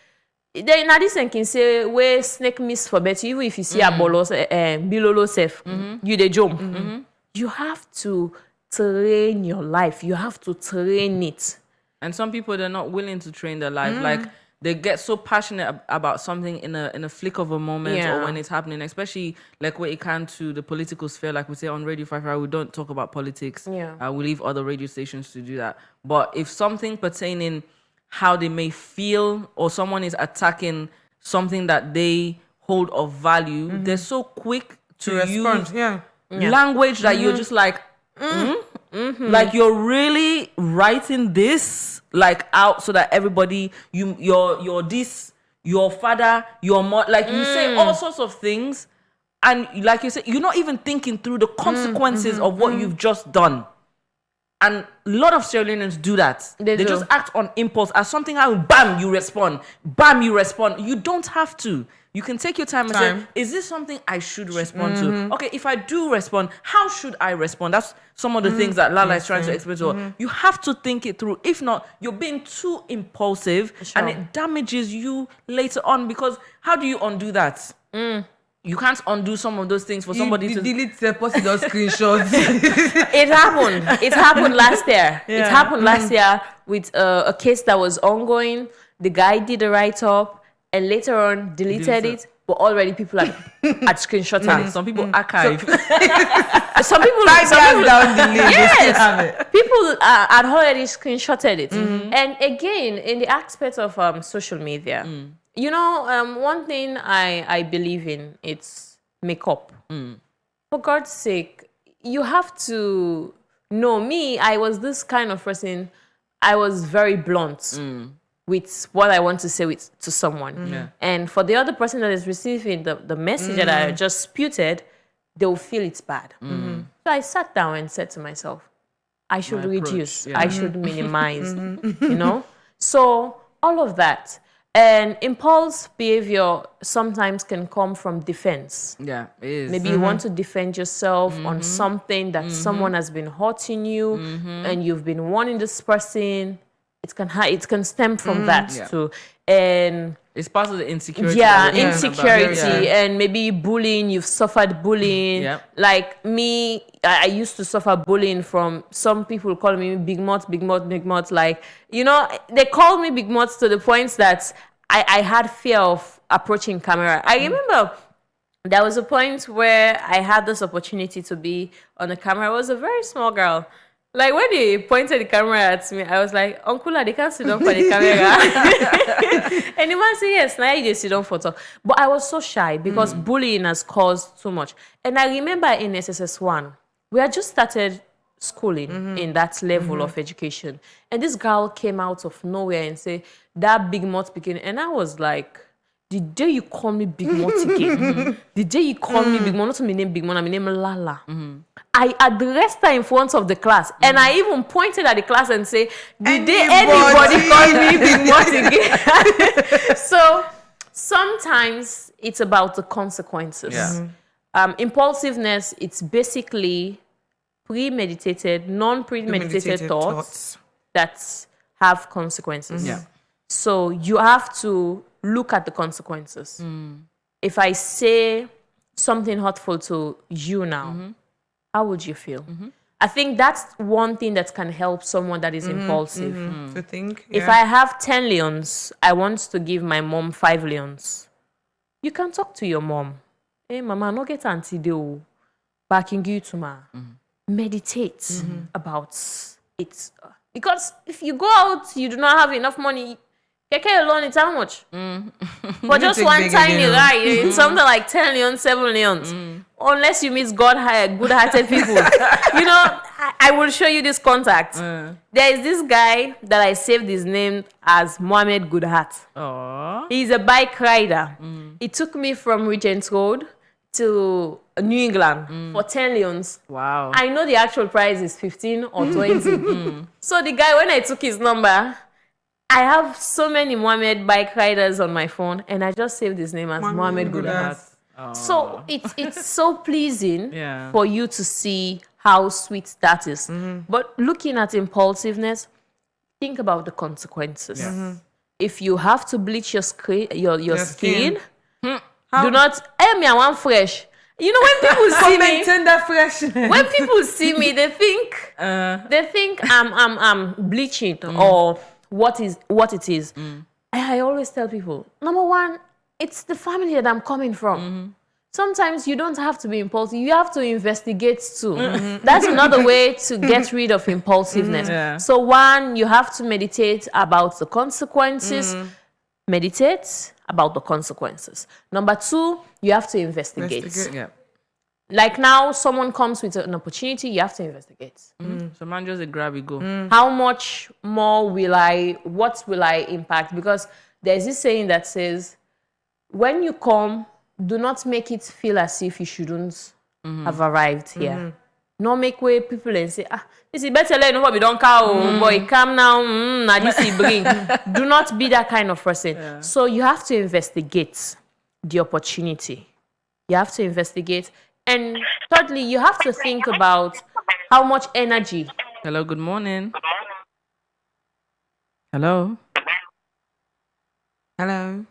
then Nadisen can say where snake miss for better, even if you see a bolos below safe, you they jump. You have to train your life. You have to train it. And some people, they're not willing to train their life. Like they get so passionate about something in a flick of a moment or when it's happening, especially like when it comes to the political sphere. Like we say on Radio 5, we don't talk about politics. We leave other radio stations to do that. But if something pertaining how they may feel, or someone is attacking something that they hold of value, they're so quick to respond. Language that you're just like, like you're really writing this like out so that everybody, you're this, your father, your mother, like you say all sorts of things, and like you said, you're not even thinking through the consequences of what you've just done. And a lot of Sierra Leoneans do that. They just act on impulse. As something happens, bam, you respond. Bam, you respond. You don't have to. You can take your time and say, is this something I should respond to? Okay, if I do respond, how should I respond? That's some of the things that Lala is trying to explain to her. You have to think it through. If not, you're being too impulsive and it damages you later on, because how do you undo that? You can't undo some of those things for somebody to delete the post those screenshots. It happened. It happened last year. It happened last year with a case that was ongoing. The guy did a write-up and later on deleted it, but already people had screenshotted it. Some people archive. Some people down the link. Yes, people had already screenshotted it. And again, in the aspect of social media, you know, one thing I believe in, it's makeup. For God's sake, you have to know me. I was this kind of person. I was very blunt with what I want to say to someone. And for the other person that is receiving the message that I just spewed, they'll feel it's bad. So I sat down and said to myself, I should reduce. I should minimize, you know? So all of that. And impulse behavior sometimes can come from defense. Yeah, it is. Maybe you want to defend yourself on something that someone has been hurting you, and you've been warning this person. It can stem from that too. And it's part of the insecurity. Yeah, insecurity. And maybe bullying, you've suffered bullying. Like me, I used to suffer bullying from some people calling me Big Mouth. Like, you know, they called me Big Mouth to the point that I had fear of approaching camera. I remember there was a point where I had this opportunity to be on the camera. I was a very small girl. Like, when they pointed the camera at me, I was like, Uncle, they can't sit down for the camera. And the man said, yes, now they sit down for talk. But I was so shy because bullying has caused too much. And I remember in SSS1, we had just started schooling in that level of education. And this girl came out of nowhere and said, that Big Mouth speaking. And I was like, the day you call me Big Motige, the day you call me Big Mo, not my name Big Mo, my name Lala. I addressed her in front of the class, and I even pointed at the class and say, "Did anybody call me Big Motige?" So sometimes it's about the consequences. Impulsiveness, it's basically premeditated, non-premeditated thoughts that have consequences. So you have to look at the consequences. If I say something hurtful to you now, how would you feel? I think that's one thing that can help someone that is impulsive. To think. If I have 10 leons, I want to give my mom 5 leons. You can talk to your mom. Hey, mama, no get antidote. Backing you to ma. Meditate about it. Because if you go out, you do not have enough money. Keke alone, it's how much? For just one tiny ride, it's something like 10 leons, 7 leons. Unless you meet good-hearted people. You know, I will show you this contact. There is this guy that I saved his name as Mohammed Goodheart. He's a bike rider. He took me from Regent Road to New England for 10 leons. Wow. I know the actual price is 15 or 20. So the guy, when I took his number, I have so many Mohammed bike riders on my phone, and I just saved his name as Mohammed Goodheart. So it's so pleasing for you to see how sweet that is. But looking at impulsiveness, think about the consequences. If you have to bleach your skin, do not. Me, I want fresh. You know, when people see me, that freshness. when people see me, they think I'm bleaching or what it is. I always tell people, number one, it's the family that I'm coming from. Sometimes you don't have to be impulsive. You have to investigate too. That's another way to get rid of impulsiveness. So one, you have to meditate about the consequences. Meditate about the consequences. Number two, you have to investigate. Like now, someone comes with an opportunity, you have to investigate. So man, just a grab it go. How much more what will I impact? Because there's this saying that says, when you come, do not make it feel as if you shouldn't have arrived here. No make way people and say, this is better let nobody don't call, boy, come now, now this is bring. Do not be that kind of person. So you have to investigate the opportunity. You have to investigate. And thirdly, you have to think about how much energy. Hello, good morning. Hello. Hello.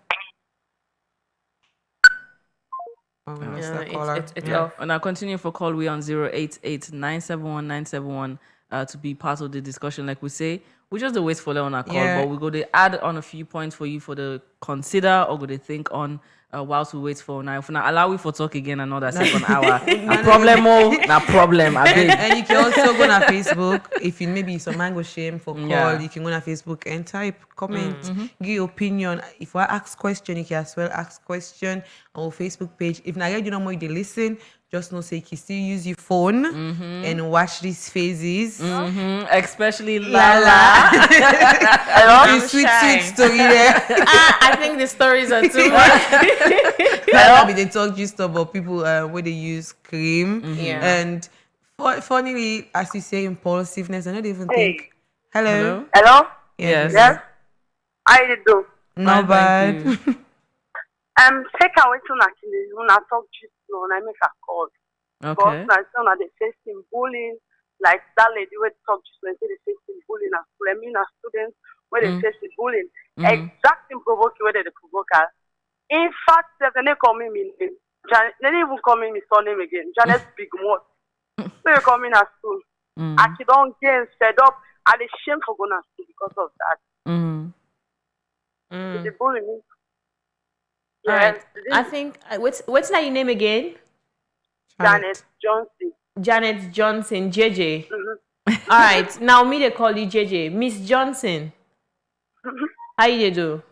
Oh, we lost that caller. It's off. And I'll continue for call. We're on 088-971-971 to be part of the discussion. Like we say, we just wait for on our call, but we go to add on a few points for you for the consider or go to think on whilst we wait for now. If not, allow we for talk again another second hour. No problem. And you can also go on Facebook. If you maybe some man go shame for call, you can go on Facebook and type, comment, give your opinion. If I ask question, you can as well ask question on our Facebook page. If not, you know more they listen. Just know say you can still use your phone and watch these phases. Especially Lala. I love sweet story there. I think the stories are too much. Maybe they talk just about people where they use cream. And funnily, as you say, impulsiveness, I don't even think. Hello? Yes. How you do? Not bad. Second way to actually when I talk just now and I make a call. Okay. Because now they facing bullying, like that lady where talk just now say they facing bullying at school. I mean as students where they facing bullying. Exactly provoke where they provoke her. In fact, they call me name. Janet, they didn't even call me my surname again. Janet Big Mouth. So you come in at school. I don't get fed up. I dey shame for going to school because of that. They bully me. All right. I think what's that your name again? Janet Johnson. Janet Johnson, JJ. All right. Now me they call you JJ. Miss Johnson. How you do?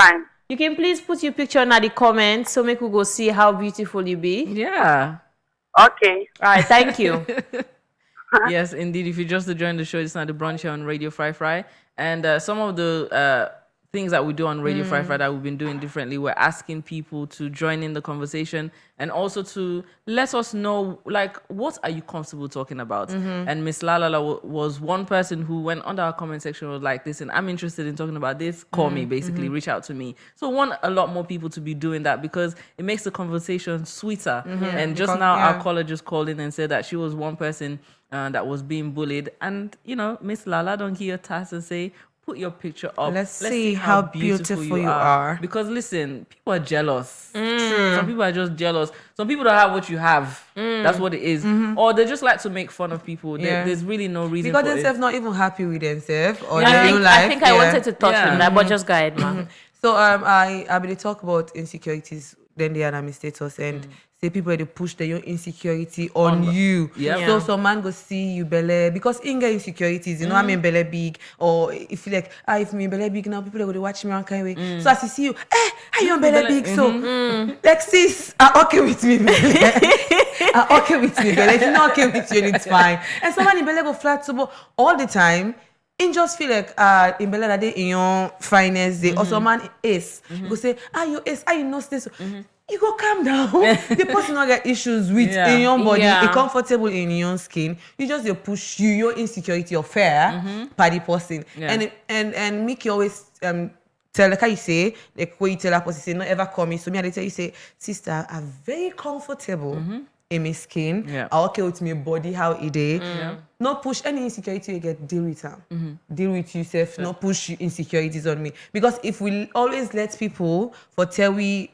Fine. You can please put your picture in the comments so make we go see how beautiful you be. Yeah. Okay. All right. Thank you. Yes, indeed. If you just joined the show, it's not the brunch here on Radio Fry. And some of the things that we do on Radio Fry Fry that we've been doing differently. We're asking people to join in the conversation and also to let us know, like, what are you comfortable talking about? And Miss Lala was one person who went under our comment section was like, listen, I'm interested in talking about this. Call me, basically, reach out to me. So we want a lot more people to be doing that because it makes the conversation sweeter. And just now, our caller just called in and said that she was one person that was being bullied. And, you know, Miss Lala, don't give your task and say, put your picture up. Let's see how beautiful you are. Because listen, people are jealous. Some people are just jealous. Some people don't have what you have. That's what it is. Or they just like to make fun of people. There's really no reason because for it. themselves not even happy with themselves or their real life. I think I wanted to touch on that, but just go ahead, man. So I mean, they talk about insecurities. Then they are status and say people they push their own insecurity on you. So some man go see you belly because inga insecurities, you know, I'm in belly big or if you like, if me belly big now, people are going to watch me on kind of way. So as you see you, are you on belly big? So like sis, are okay with me, are okay with me, belly. If you're not okay with you, it's fine. And someone in belly go flat so all the time. In just feel like in Bella that day in your finest day, or some man is go say, you is, you know this. You go calm down. The person not get issues with in your body, comfortable in your skin. You just you push your insecurity or fear by the person, and make you always tell like how you say like when you tell that person say not ever call me. So me I tell you say sister, I'm very comfortable. In my skin, I okay with my body how it is. Not push any insecurity you get, deal with them. Deal with yourself, not push insecurities on me. Because if we always let people for tell we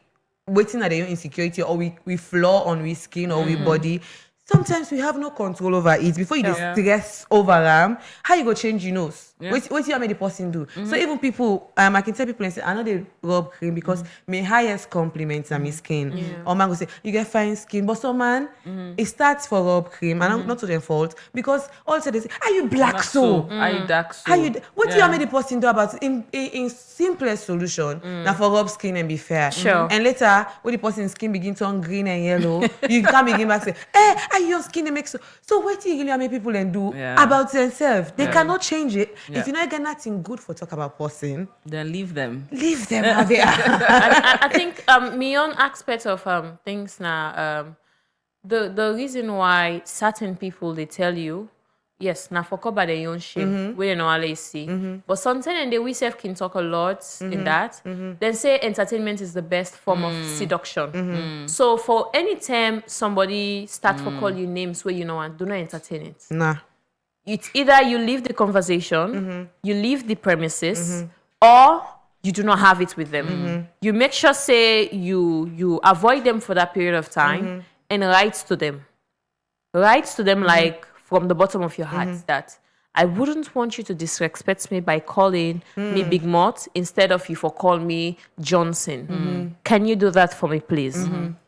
waiting at their insecurity or we flaw on we skin or we body, sometimes we have no control over it. Before you stress over them, how you go change your nose? What you make the person do? So even people, I can tell people and say, I know they rub cream because my highest compliments are my skin. Or man go say, you get fine skin. But some man, it starts for rub cream, and not to their fault, because also they say, are you black so? Are you dark so? What do you make the person do about it? In simplest solution, now for rub skin and be fair. And later, when the person's skin begin to turn green and yellow, you can begin back and say, are your skin makes so what do you really make people and do about themselves? They cannot change it. If you not get nothing good for talk about person, then leave them. Leave them. I think my own aspect of things now, the reason why certain people they tell you, yes, now for cover their own shame, we don't know how see. But sometimes we self can talk a lot in that. Then say entertainment is the best form of seduction. So for any time somebody start for call you names where you know and do not entertain it. Nah. It's either you leave the conversation, you leave the premises, or you do not have it with them. You make sure say you avoid them for that period of time and write to them. Write to them like from the bottom of your heart that I wouldn't want you to disrespect me by calling me Big Mott instead of you for call me Johnson. Can you do that for me, please?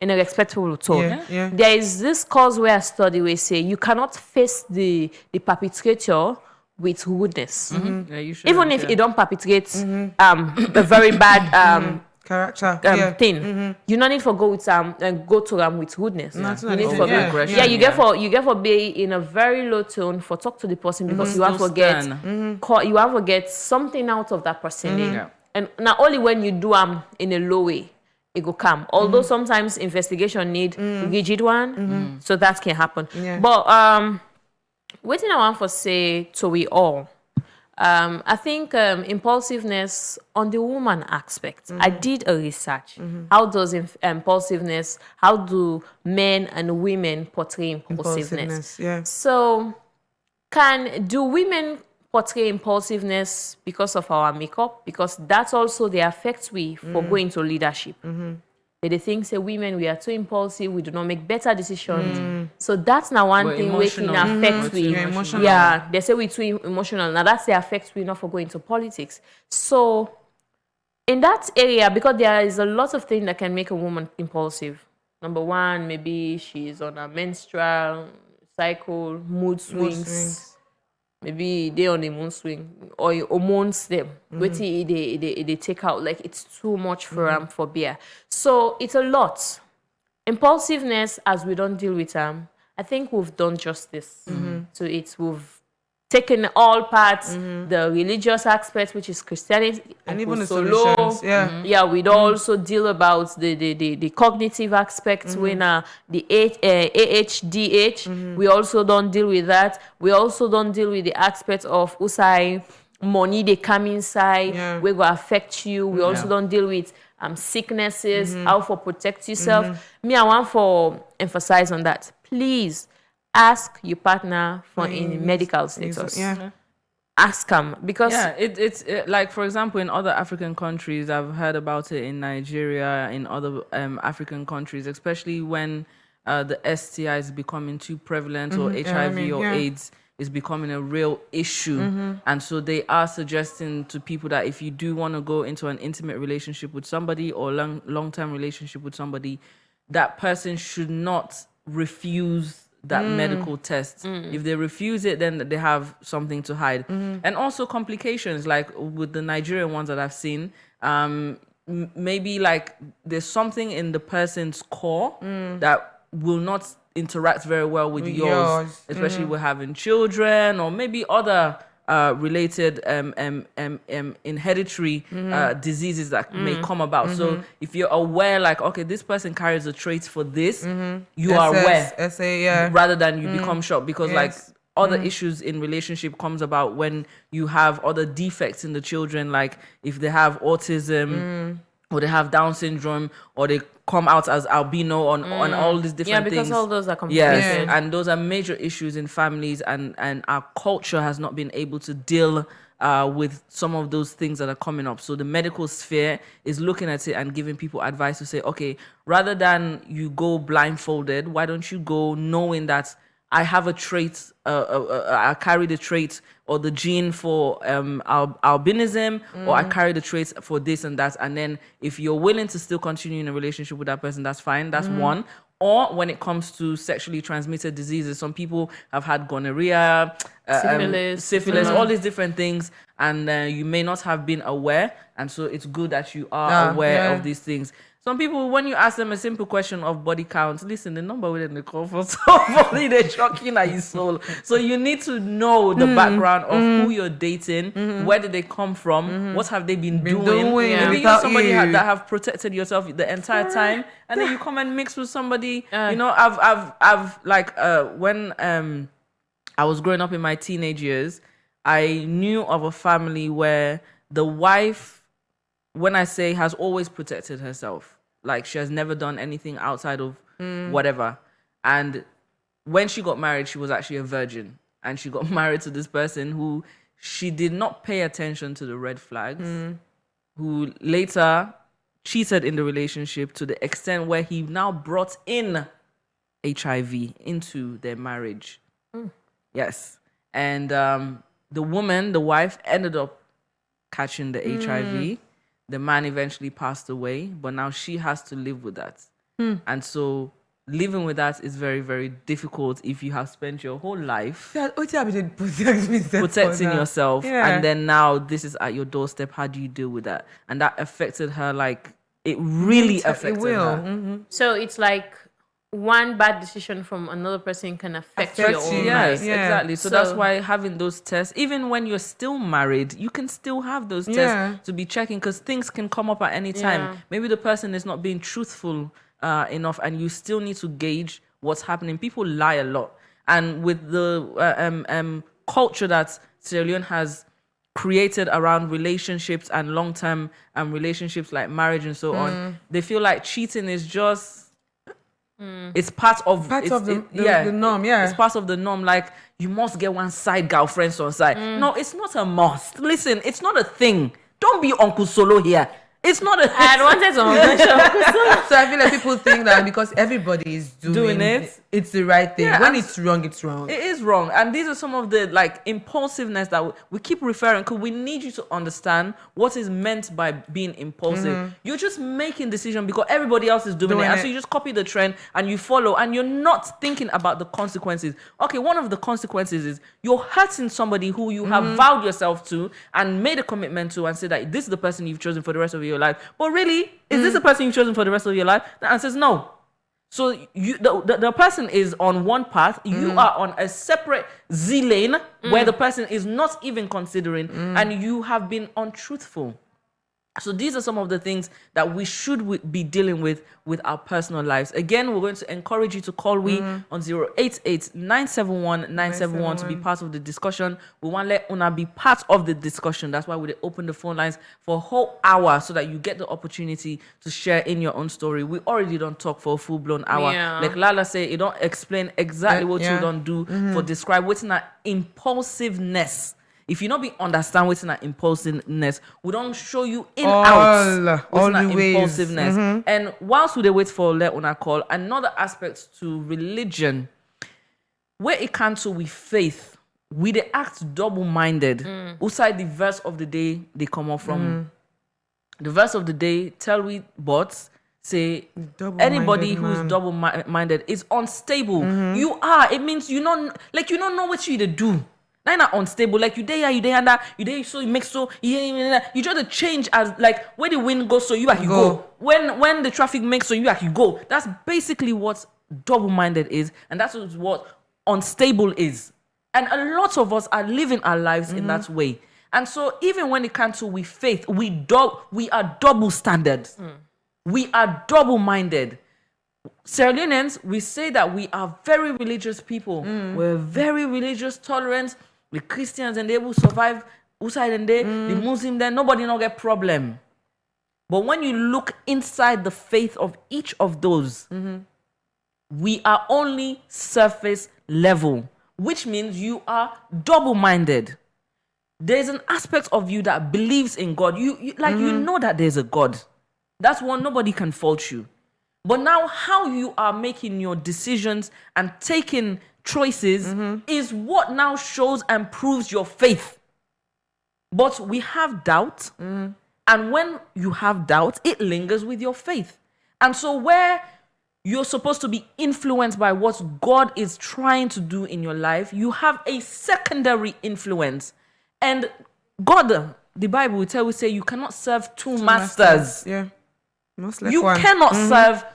In a respectful tone. There is this cause where a study will say you cannot face the perpetrator with rudeness. Even if you don't perpetrate a very bad character thing. You don't need to go with go to them with rudeness. You need for aggression. you get for be in a very low tone for talk to the person because you have to get you have to get something out of that person. And not only when you do in a low way, it go come. Although sometimes investigation need rigid one, so that can happen. But what I want to say to we all. I think impulsiveness on the woman aspect. I did a research. How does impulsiveness, how do men and women portray impulsiveness? So do women portray impulsiveness because of our makeup? Because that's also the affects we for going to leadership. They think say women we are too impulsive, we do not make better decisions. So that's now one thing we can affect we. Yeah, they say we too emotional. Now that's the affect we not for going to politics. So in that area, because there is a lot of things that can make a woman impulsive. Number one, maybe she's on a menstrual cycle, mood swings. Maybe they on the moon swing or hormones them. They take out like it's too much for beer. So it's a lot. Impulsiveness, as we don't deal with I think we've done justice to it. We've taken all parts, the religious aspect, which is Christianity, and even the solo, solutions. yeah, we'd also deal about the cognitive aspects when the AHDH. We also don't deal with that. We also don't deal with the aspect of usai money they come inside, we go affect you. We also don't deal with sicknesses, how for protect yourself. Me, I want for emphasize on that. Please ask your partner for in medical status. Ask them, because it's like, for example, in other African countries, I've heard about it in Nigeria, in other African countries, especially when the STI is becoming too prevalent, or HIV or AIDS is becoming a real issue. And so they are suggesting to people that if you do want to go into an intimate relationship with somebody, or long-term relationship with somebody, that person should not refuse that medical test. If they refuse it, then they have something to hide. And also complications, like with the Nigerian ones that I've seen, maybe like there's something in the person's core that will not interact very well with yours, especially with having children, or maybe other related hereditary diseases that may come about. So if you're aware, like, okay, this person carries the traits for this, you are aware, rather than you become shocked, because like other issues in relationship comes about when you have other defects in the children, like if they have autism, or they have Down syndrome, or they come out as albino on all these different things. Yeah, because all those are complicated. Yes, and those are major issues in families, and our culture has not been able to deal with some of those things that are coming up. So the medical sphere is looking at it and giving people advice to say, okay, rather than you go blindfolded, why don't you go knowing that I have a trait, I carry the trait or the gene for albinism, or I carry the traits for this and that. And then if you're willing to still continue in a relationship with that person, that's fine. That's one. Or when it comes to sexually transmitted diseases, some people have had gonorrhea, syphilis, all these different things. And you may not have been aware. And so it's good that you are aware of these things. Some people, when you ask them a simple question of body count, listen, the number within the call for somebody, they're shocking at your soul. So you need to know the background of who you're dating, where did they come from, what have they been doing. Maybe you're somebody that have protected yourself the entire time, and then you come and mix with somebody. You know, I've like when I was growing up in my teenage years, I knew of a family where the wife, when I say has always protected herself, like she has never done anything outside of whatever. And when she got married, she was actually a virgin. And she got married to this person who she did not pay attention to the red flags, who later cheated in the relationship to the extent where he now brought in HIV into their marriage. Yes. And the woman, the wife, ended up catching the HIV. The man eventually passed away, but now she has to live with that. And so living with that is very, very difficult if you have spent your whole life protecting yourself. And then now this is at your doorstep. How do you deal with that? And that affected her, like, it really affected her. So it's like one bad decision from another person can affect your own life. life. Exactly. So that's why having those tests, even when you're still married, you can still have those tests to be checking, because things can come up at any time. Maybe the person is not being truthful enough, and you still need to gauge what's happening. People lie a lot. And with the culture that Sierra Leone has created around relationships and long-term relationships like marriage and so on, they feel like cheating is just... It's part of the norm, It's part of the norm. Like, you must get one side girlfriends on side. No, it's not a must. Listen, it's not a thing. Don't be Uncle Solo here. It's not a thing. I wanted to mention Uncle Solo. So I feel like people think that because everybody is doing it, it's the right thing. When it's wrong, it's wrong. It is wrong. And these are some of the, like, impulsiveness that we keep referring, because we need you to understand what is meant by being impulsive. You're just making decisions because everybody else is doing it. And so you just copy the trend and you follow, and you're not thinking about the consequences. Okay, one of the consequences is you're hurting somebody who you have vowed yourself to and made a commitment to, and said that this is the person you've chosen for the rest of your life. But really, is this the person you've chosen for the rest of your life? The answer is no. So the person is on one path, you are on a separate Z lane where the person is not even considering, and you have been untruthful. So these are some of the things that we should be dealing with our personal lives. Again, we're going to encourage you to call we on 088-971-971 to be part of the discussion. We want to let Una be part of the discussion. That's why we open the phone lines for a whole hour so that you get the opportunity to share in your own story. We already don't talk for a full-blown hour. Yeah. Like Lala say, you don't explain exactly what you don't do for describe what's not impulsiveness. If you not be understand what's not impulsiveness, we don't show you out what's not impulsiveness. And whilst we wait for let una call, another aspect to religion, where it comes to with faith, we they act double-minded. Outside the verse of the day they come off from. The verse of the day tell we but say anybody who's double-minded is unstable. You are. It means you don't know what you do. Now not unstable, like you there, so you make so you try to change as like where the wind goes, so you actually go. When the traffic makes, so you actually go. That's basically what double-minded is, and that's what unstable is. And a lot of us are living our lives in that way. And so even when it comes to with faith, we are double standard. We are double-minded. Sierra Leoneans, we say that we are very religious people. We're very religious, tolerant. The Christians and they will survive outside and the Muslim then nobody not get problem. But when you look inside the faith of each of those, we are only surface level, which means you are double-minded. There's an aspect of you that believes in God. You know that there's a God. That's one nobody can fault you. But now how you are making your decisions and taking choices is what now shows and proves your faith. But we have doubt. And when you have doubt, it lingers with your faith. And so where you're supposed to be influenced by what God is trying to do in your life, you have a secondary influence. And God, the Bible will tell you, say you cannot serve two masters. Yeah. You cannot serve two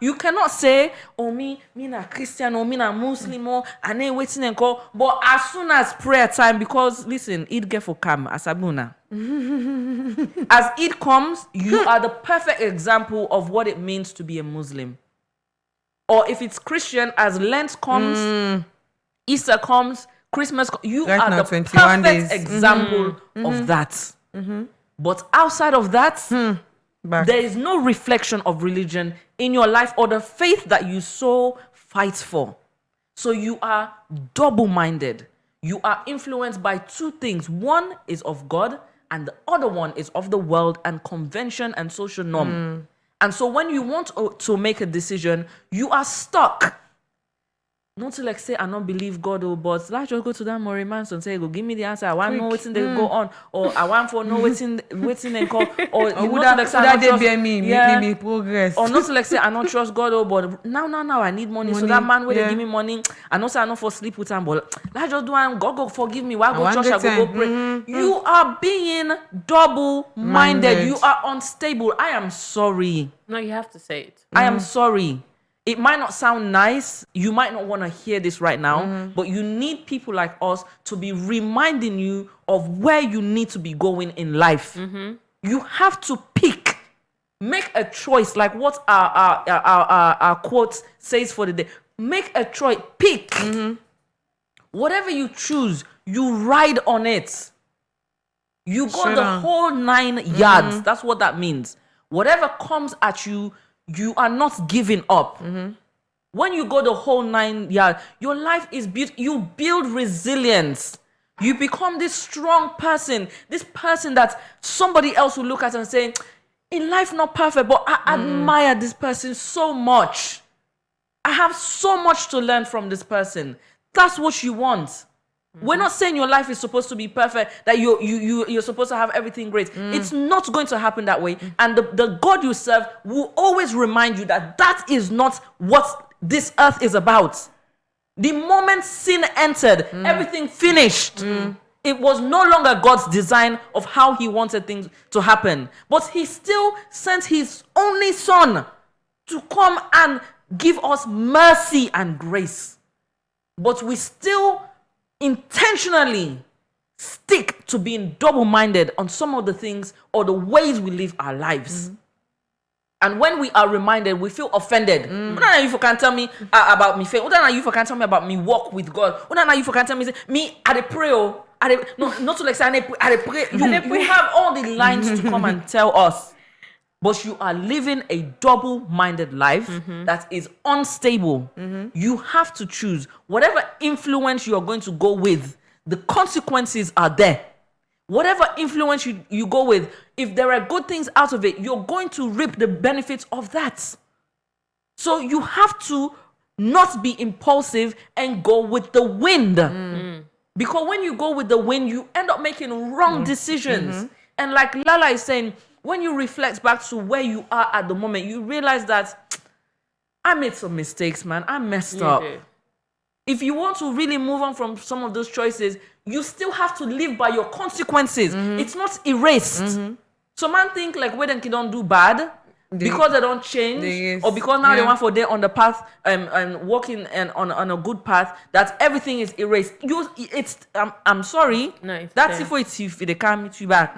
you cannot say, oh me na Christian, or me na Muslim, or I ain't waiting and call. But as soon as prayer time, because listen, it get for come as Abuna. As it comes, you are the perfect example of what it means to be a Muslim. Or if it's Christian, as Lent comes, Easter comes, Christmas, you are the perfect example of that. But outside of that, there is no reflection of religion in your life or the faith that you so fight for. So you are double-minded. You are influenced by two things. One is of God, and the other one is of the world and convention and social norm. And so when you want to make a decision, you are stuck. Not to like say, I don't believe God, but let's just go to that Maury Manson and say, go give me the answer. I want to know what's they go on, or I want to know what's in and call, or you know, like say, I don't trust, me progress. Or not to like say, I don't trust God, but now I need money. So that man where they give me money, I know say I don't fall sleep with him, but let's just do and God forgive me. Why go church? I go pray. You are being double-minded. You are unstable. I am sorry. No, you have to say it. I am sorry. It might not sound nice. You might not want to hear this right now, but you need people like us to be reminding you of where you need to be going in life. You have to pick. Make a choice, like what our quote says for the day. Make a choice. Pick. Whatever you choose, you ride on it. You go the whole 9 yards. That's what that means. Whatever comes at you, you are not giving up. When you go the whole 9 yards, your life is built. You build resilience. You become this strong person, this person that somebody else will look at and say, in life not perfect, but I admire this person so much. I have so much to learn from this person. That's what you want. We're not saying your life is supposed to be perfect, that you're supposed to have everything great. It's not going to happen that way. And the God you serve will always remind you that that is not what this earth is about. The moment sin entered, everything finished. It was no longer God's design of how he wanted things to happen. But he still sent his only son to come and give us mercy and grace. But we still intentionally stick to being double-minded on some of the things or the ways we live our lives. And when we are reminded, we feel offended. What you can tell me about me faith? What you can tell me about me walk with God? What you can tell me, me I pray? No, not to like say I pray. You have all the lines to come and tell us, but you are living a double-minded life that is unstable. You have to choose whatever influence you are going to go with. The consequences are there. Whatever influence you go with, if there are good things out of it, you're going to reap the benefits of that. So you have to not be impulsive and go with the wind. Because when you go with the wind, you end up making wrong decisions. And like Lala is saying, when you reflect back to where you are at the moment, you realize that I made some mistakes, man. I messed up. If you want to really move on from some of those choices, you still have to live by your consequences. It's not erased. So man think like when they don't do bad because they don't change, or because now they want for they're on the path and walking and on a good path, that everything is erased. I'm sorry. No, that's if they can't meet you back.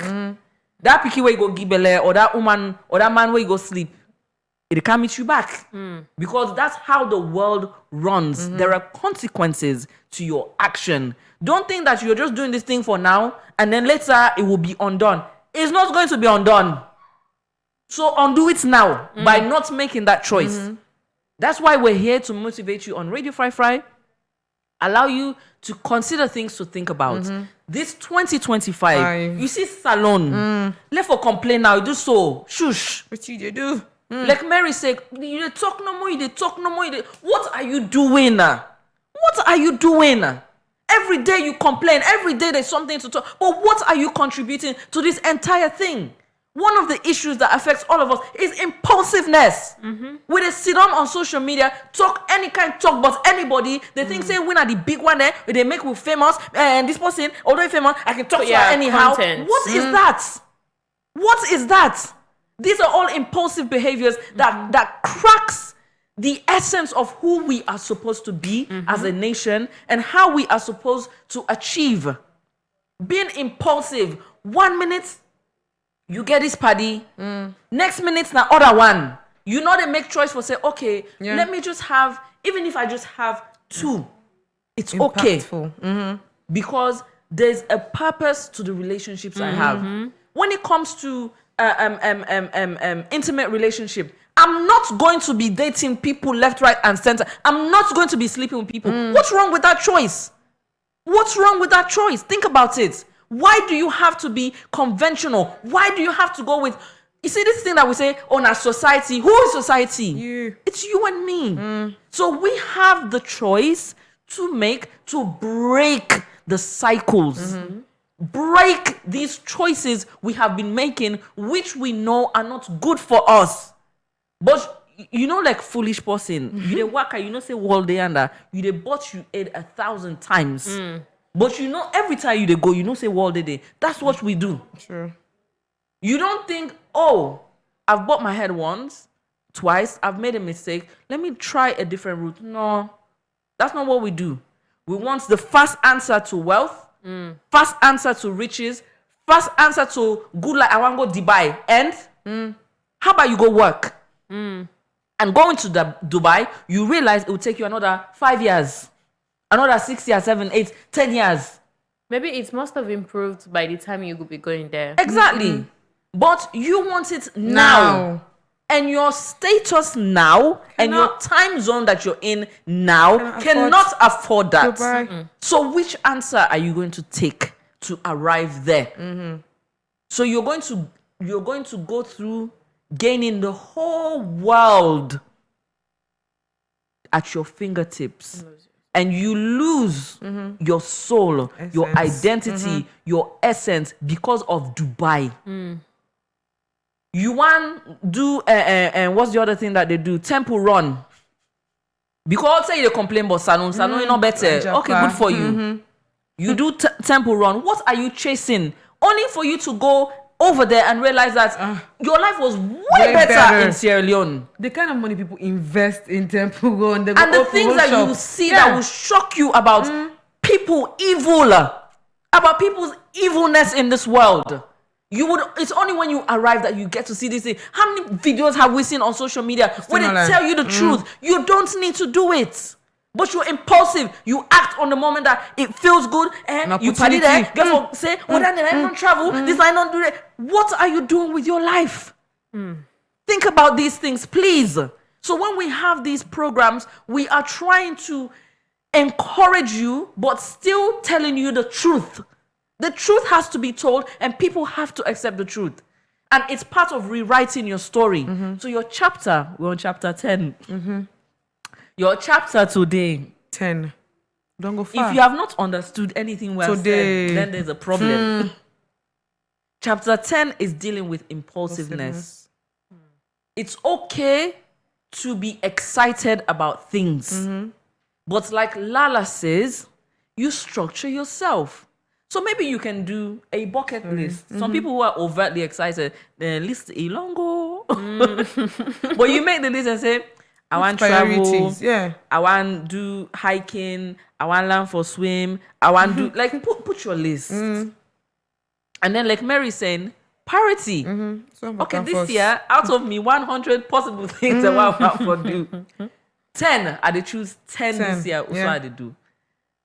That picky way you go gibele, or that woman or that man where you go sleep, it can't meet you back. Because that's how the world runs. There are consequences to your action. Don't think that you're just doing this thing for now and then later it will be undone. It's not going to be undone. So undo it now by not making that choice. That's why we're here to motivate you on Radio Fry. Allow you to consider things to think about. This 2025, you see salon. Let for complain now. You do so. Shush. What you do? Like Mary said, you talk no more, you talk no more. What are you doing? What are you doing? Every day you complain. Every day there's something to talk. But what are you contributing to this entire thing? One of the issues that affects all of us is impulsiveness. When they sit on social media, talk any kind of talk, but anybody, they think say we are the big one there, they make we famous, and this person, although famous, I can talk to her anyhow. Content. What is that? What is that? These are all impulsive behaviors that cracks the essence of who we are supposed to be as a nation and how we are supposed to achieve. Being impulsive, 1 minute, you get this party. Next minute, now other one. You know they make choice for say, okay, let me just have, even if I just have 2, it's impactful. Okay. Because there's a purpose to the relationships I have. When it comes to intimate relationship, I'm not going to be dating people left, right, and center. I'm not going to be sleeping with people. What's wrong with that choice? What's wrong with that choice? Think about it. Why do you have to be conventional? Why do you have to go with... You see this thing that we say, oh, now society. Who is society? You. It's you and me. So we have the choice to make, to break the cycles. Break these choices we have been making, which we know are not good for us. But you know, like foolish person, you dey waka, you know, say world day under, you dey bought you ate 1,000 times. But you know, every time you dey go, you know, say world day. That's what we do. True. You don't think, oh, I've bought my head once, twice, I've made a mistake. Let me try a different route. No, that's not what we do. We want the fast answer to wealth, fast answer to riches, fast answer to good life. I want to go Dubai. And how about you go work? And going to Dubai, you realize it will take you another 5 years, another 6 years, 7, 8, 10 years. Maybe it must have improved by the time you could be going there. Exactly. But you want it now. And your status now and your time zone that you're in now cannot afford that. So which answer are you going to take to arrive there? So you're going to go through gaining the whole world at your fingertips. And you lose your soul, your identity, your essence because of Dubai. You want do what's the other thing that they do? Temple run. Because say you complain about salon is not better. Okay, good for you. You do temple run. What are you chasing? Only for you to go over there and realize that your life was way better in Sierra Leone. The kind of money people invest in Temple Go and the things that you see that will shock you about people evil, about people's evilness in this world. It's only when you arrive that you get to see this thing. How many videos have we seen on social media where they tell you the truth? You don't need to do it. But you're impulsive. You act on the moment that it feels good, and you party there. Girl say, "Oh, then I don't travel. This I don't do that." What are you doing with your life? Think about these things, please. So when we have these programs, we are trying to encourage you, but still telling you the truth. The truth has to be told, and people have to accept the truth. And it's part of rewriting your story. So your chapter, we're on chapter 10. Your chapter today, 10. Don't go far. If you have not understood anything we have said, then there's a problem. Chapter 10 is dealing with impulsiveness. It's okay to be excited about things. But like Lala says, you structure yourself. So maybe you can do a bucket list. Some people who are overtly excited, the list is longo. But you make the list and say, I want travel. I want do hiking. I want learn for swim. I want do like put your list. And then like Mary saying, parity. Okay, this year, out of me 100 possible things that I want for do. 10, I choose 10 this year. Also I do.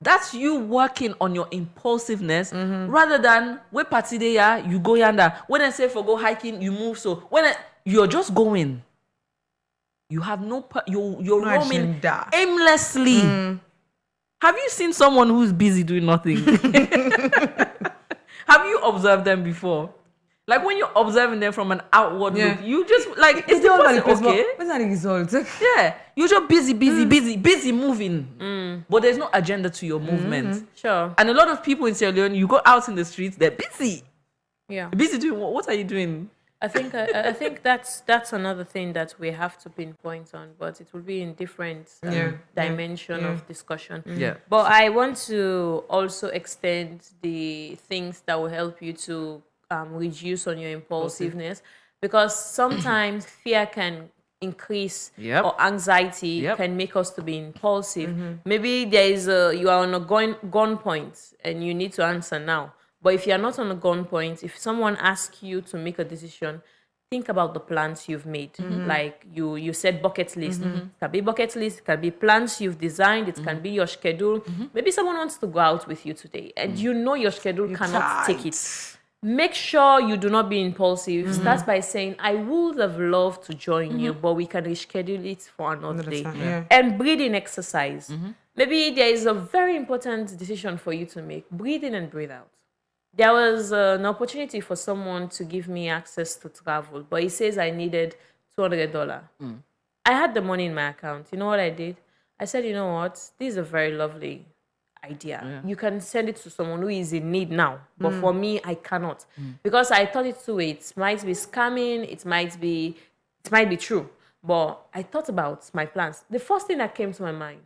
That's you working on your impulsiveness rather than when party there, you go yonder. When I say for go hiking, you move. So when you're just going, you have you're roaming aimlessly. Have you seen someone who's busy doing nothing? Have you observed them before? Like when you're observing them from an outward look, you just like, is the person okay? What's that result? Yeah, you're just busy moving. But there's no agenda to your movement. Sure. And a lot of people in Sierra Leone, you go out in the streets, they're busy. Yeah. Busy doing what? What are you doing? I think that's another thing that we have to pinpoint on, but it will be in different dimension of discussion. But I want to also extend the things that will help you to reduce on your impulsiveness, because sometimes fear can increase or anxiety can make us to be impulsive. Maybe there is you are on a gun point and you need to answer now. But if you're not on a gun point, if someone asks you to make a decision, think about the plans you've made. Like you said bucket list. It can be bucket list, it can be plans you've designed, it can be your schedule. Maybe someone wants to go out with you today and you know your schedule cannot take it. Make sure you do not be impulsive. Start by saying, I would have loved to join you, but we can reschedule it for another day. And breathing exercise. Maybe there is a very important decision for you to make. Breathe in and breathe out. There was an opportunity for someone to give me access to travel, but he says I needed $200. I had the money in my account. You know what I did? I said, you know what? This is a very lovely idea. You can send it to someone who is in need now, but for me, I cannot. Because I thought it too. It might be scamming, it might be true. But I thought about my plans. The first thing that came to my mind,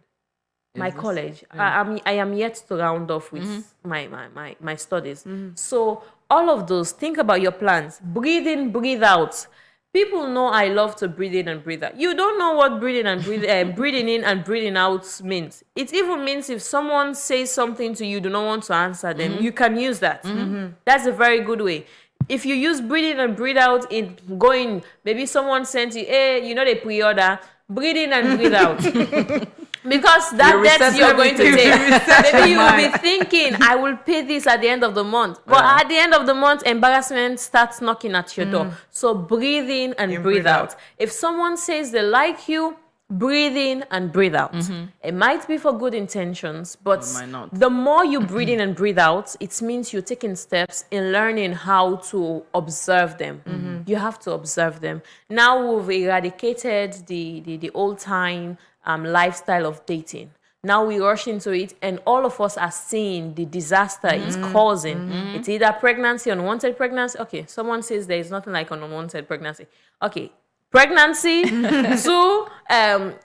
my college. I am yet to round off with my studies. So all of those, think about your plans. Breathe in, breathe out. People know I love to breathe in and breathe out. You don't know what breathing in and breathing out means. It even means if someone says something to you, do not want to answer them, you can use that. That's a very good way. If you use breathe in and breathe out in going, maybe someone sent you, hey, you know, they pre-order, breathe in and breathe out. Because that's you're going to take. Maybe you will be thinking, I will pay this at the end of the month. But at the end of the month, embarrassment starts knocking at your door. So breathe in and breathe out. If someone says they like you, breathe in and breathe out. It might be for good intentions, but the more you breathe in and breathe out, it means you're taking steps in learning how to observe them. You have to observe them. Now we've eradicated the old time lifestyle of dating. Now we rush into it, and all of us are seeing the disaster it's causing. It's either pregnancy, unwanted pregnancy. Okay, someone says there is nothing like an unwanted pregnancy. Okay, pregnancy, 2,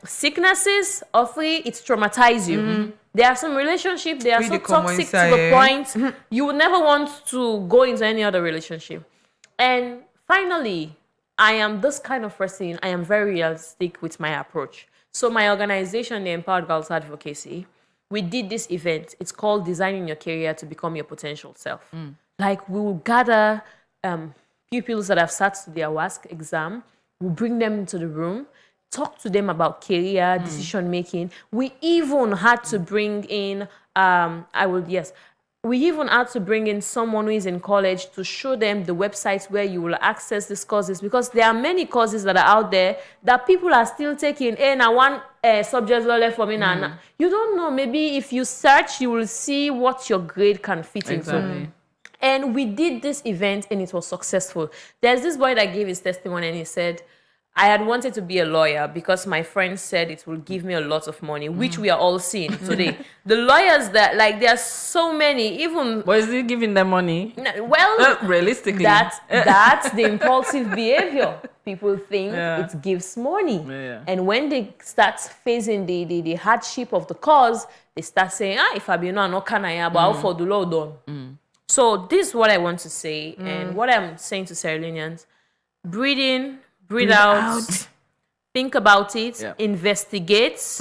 sicknesses, or 3, it traumatizes you. There are some relationships, they are so toxic to the point you would never want to go into any other relationship. And finally, I am this kind of person. I am very realistic with my approach. So my organization, the Empowered Girls Advocacy, we did this event. It's called Designing Your Career to Become Your Potential Self. Like, we will gather pupils that have sat to their WASC exam. We'll bring them into the room, talk to them about career, decision making. We even had to bring in, we even had to bring in someone who is in college to show them the websites where you will access these courses, because there are many courses that are out there that people are still taking. Now one subject left for me now. You don't know. Maybe if you search, you will see what your grade can fit into. And we did this event and it was successful. There's this boy that gave his testimony and he said, I had wanted to be a lawyer because my friend said it will give me a lot of money, which we are all seeing today. The lawyers that, like, there are so many, even... But is he giving them money? Well, realistically. That's the impulsive behavior. People think it gives money. And when they start facing the hardship of the cause, they start saying, if I be no can I about for the law done. So this is what I want to say. And what I'm saying to Sierra Leoneans, breathe in, breathe out, think about it, investigate,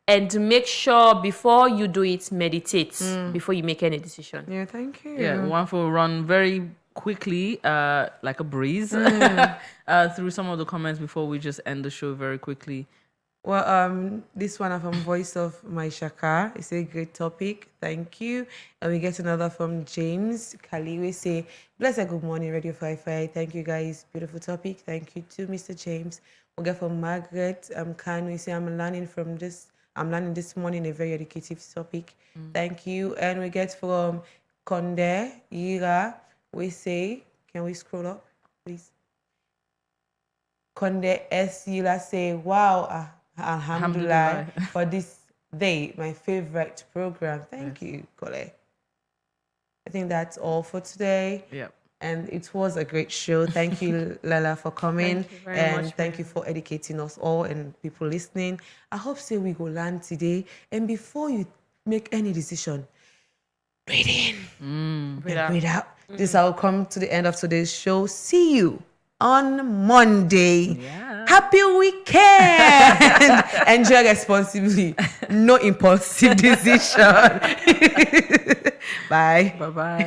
and make sure before you do it, meditate before you make any decision. Yeah, thank you. Yeah, one for run very quickly, like a breeze, through some of the comments before we just end the show very quickly. Well, this one from Voice of My Shaka. It's a great topic. Thank you. And we get another from James Kaliwe. Say, blessed good morning, Radio Fi-Fi. Thank you, guys. Beautiful topic. Thank you to Mr. James. We'll get from Margaret Khan. We say, I'm learning this morning a very educative topic. Thank you. And we get from Konde Ira. We say, can we scroll up, please? Konde S. Yila say, wow, Alhamdulillah for this day, my favorite program. Thank you, Kole. I think that's all for today. And it was a great show. Thank you, Lala, for coming. Thank you very much, thank you for educating us all and people listening. I hope we go learn today. And before you make any decision, breathe in, breathe out. This will come to the end of today's show. See you on Monday. Happy weekend. Enjoy responsibly. No impulsive decision. Bye. Bye-bye.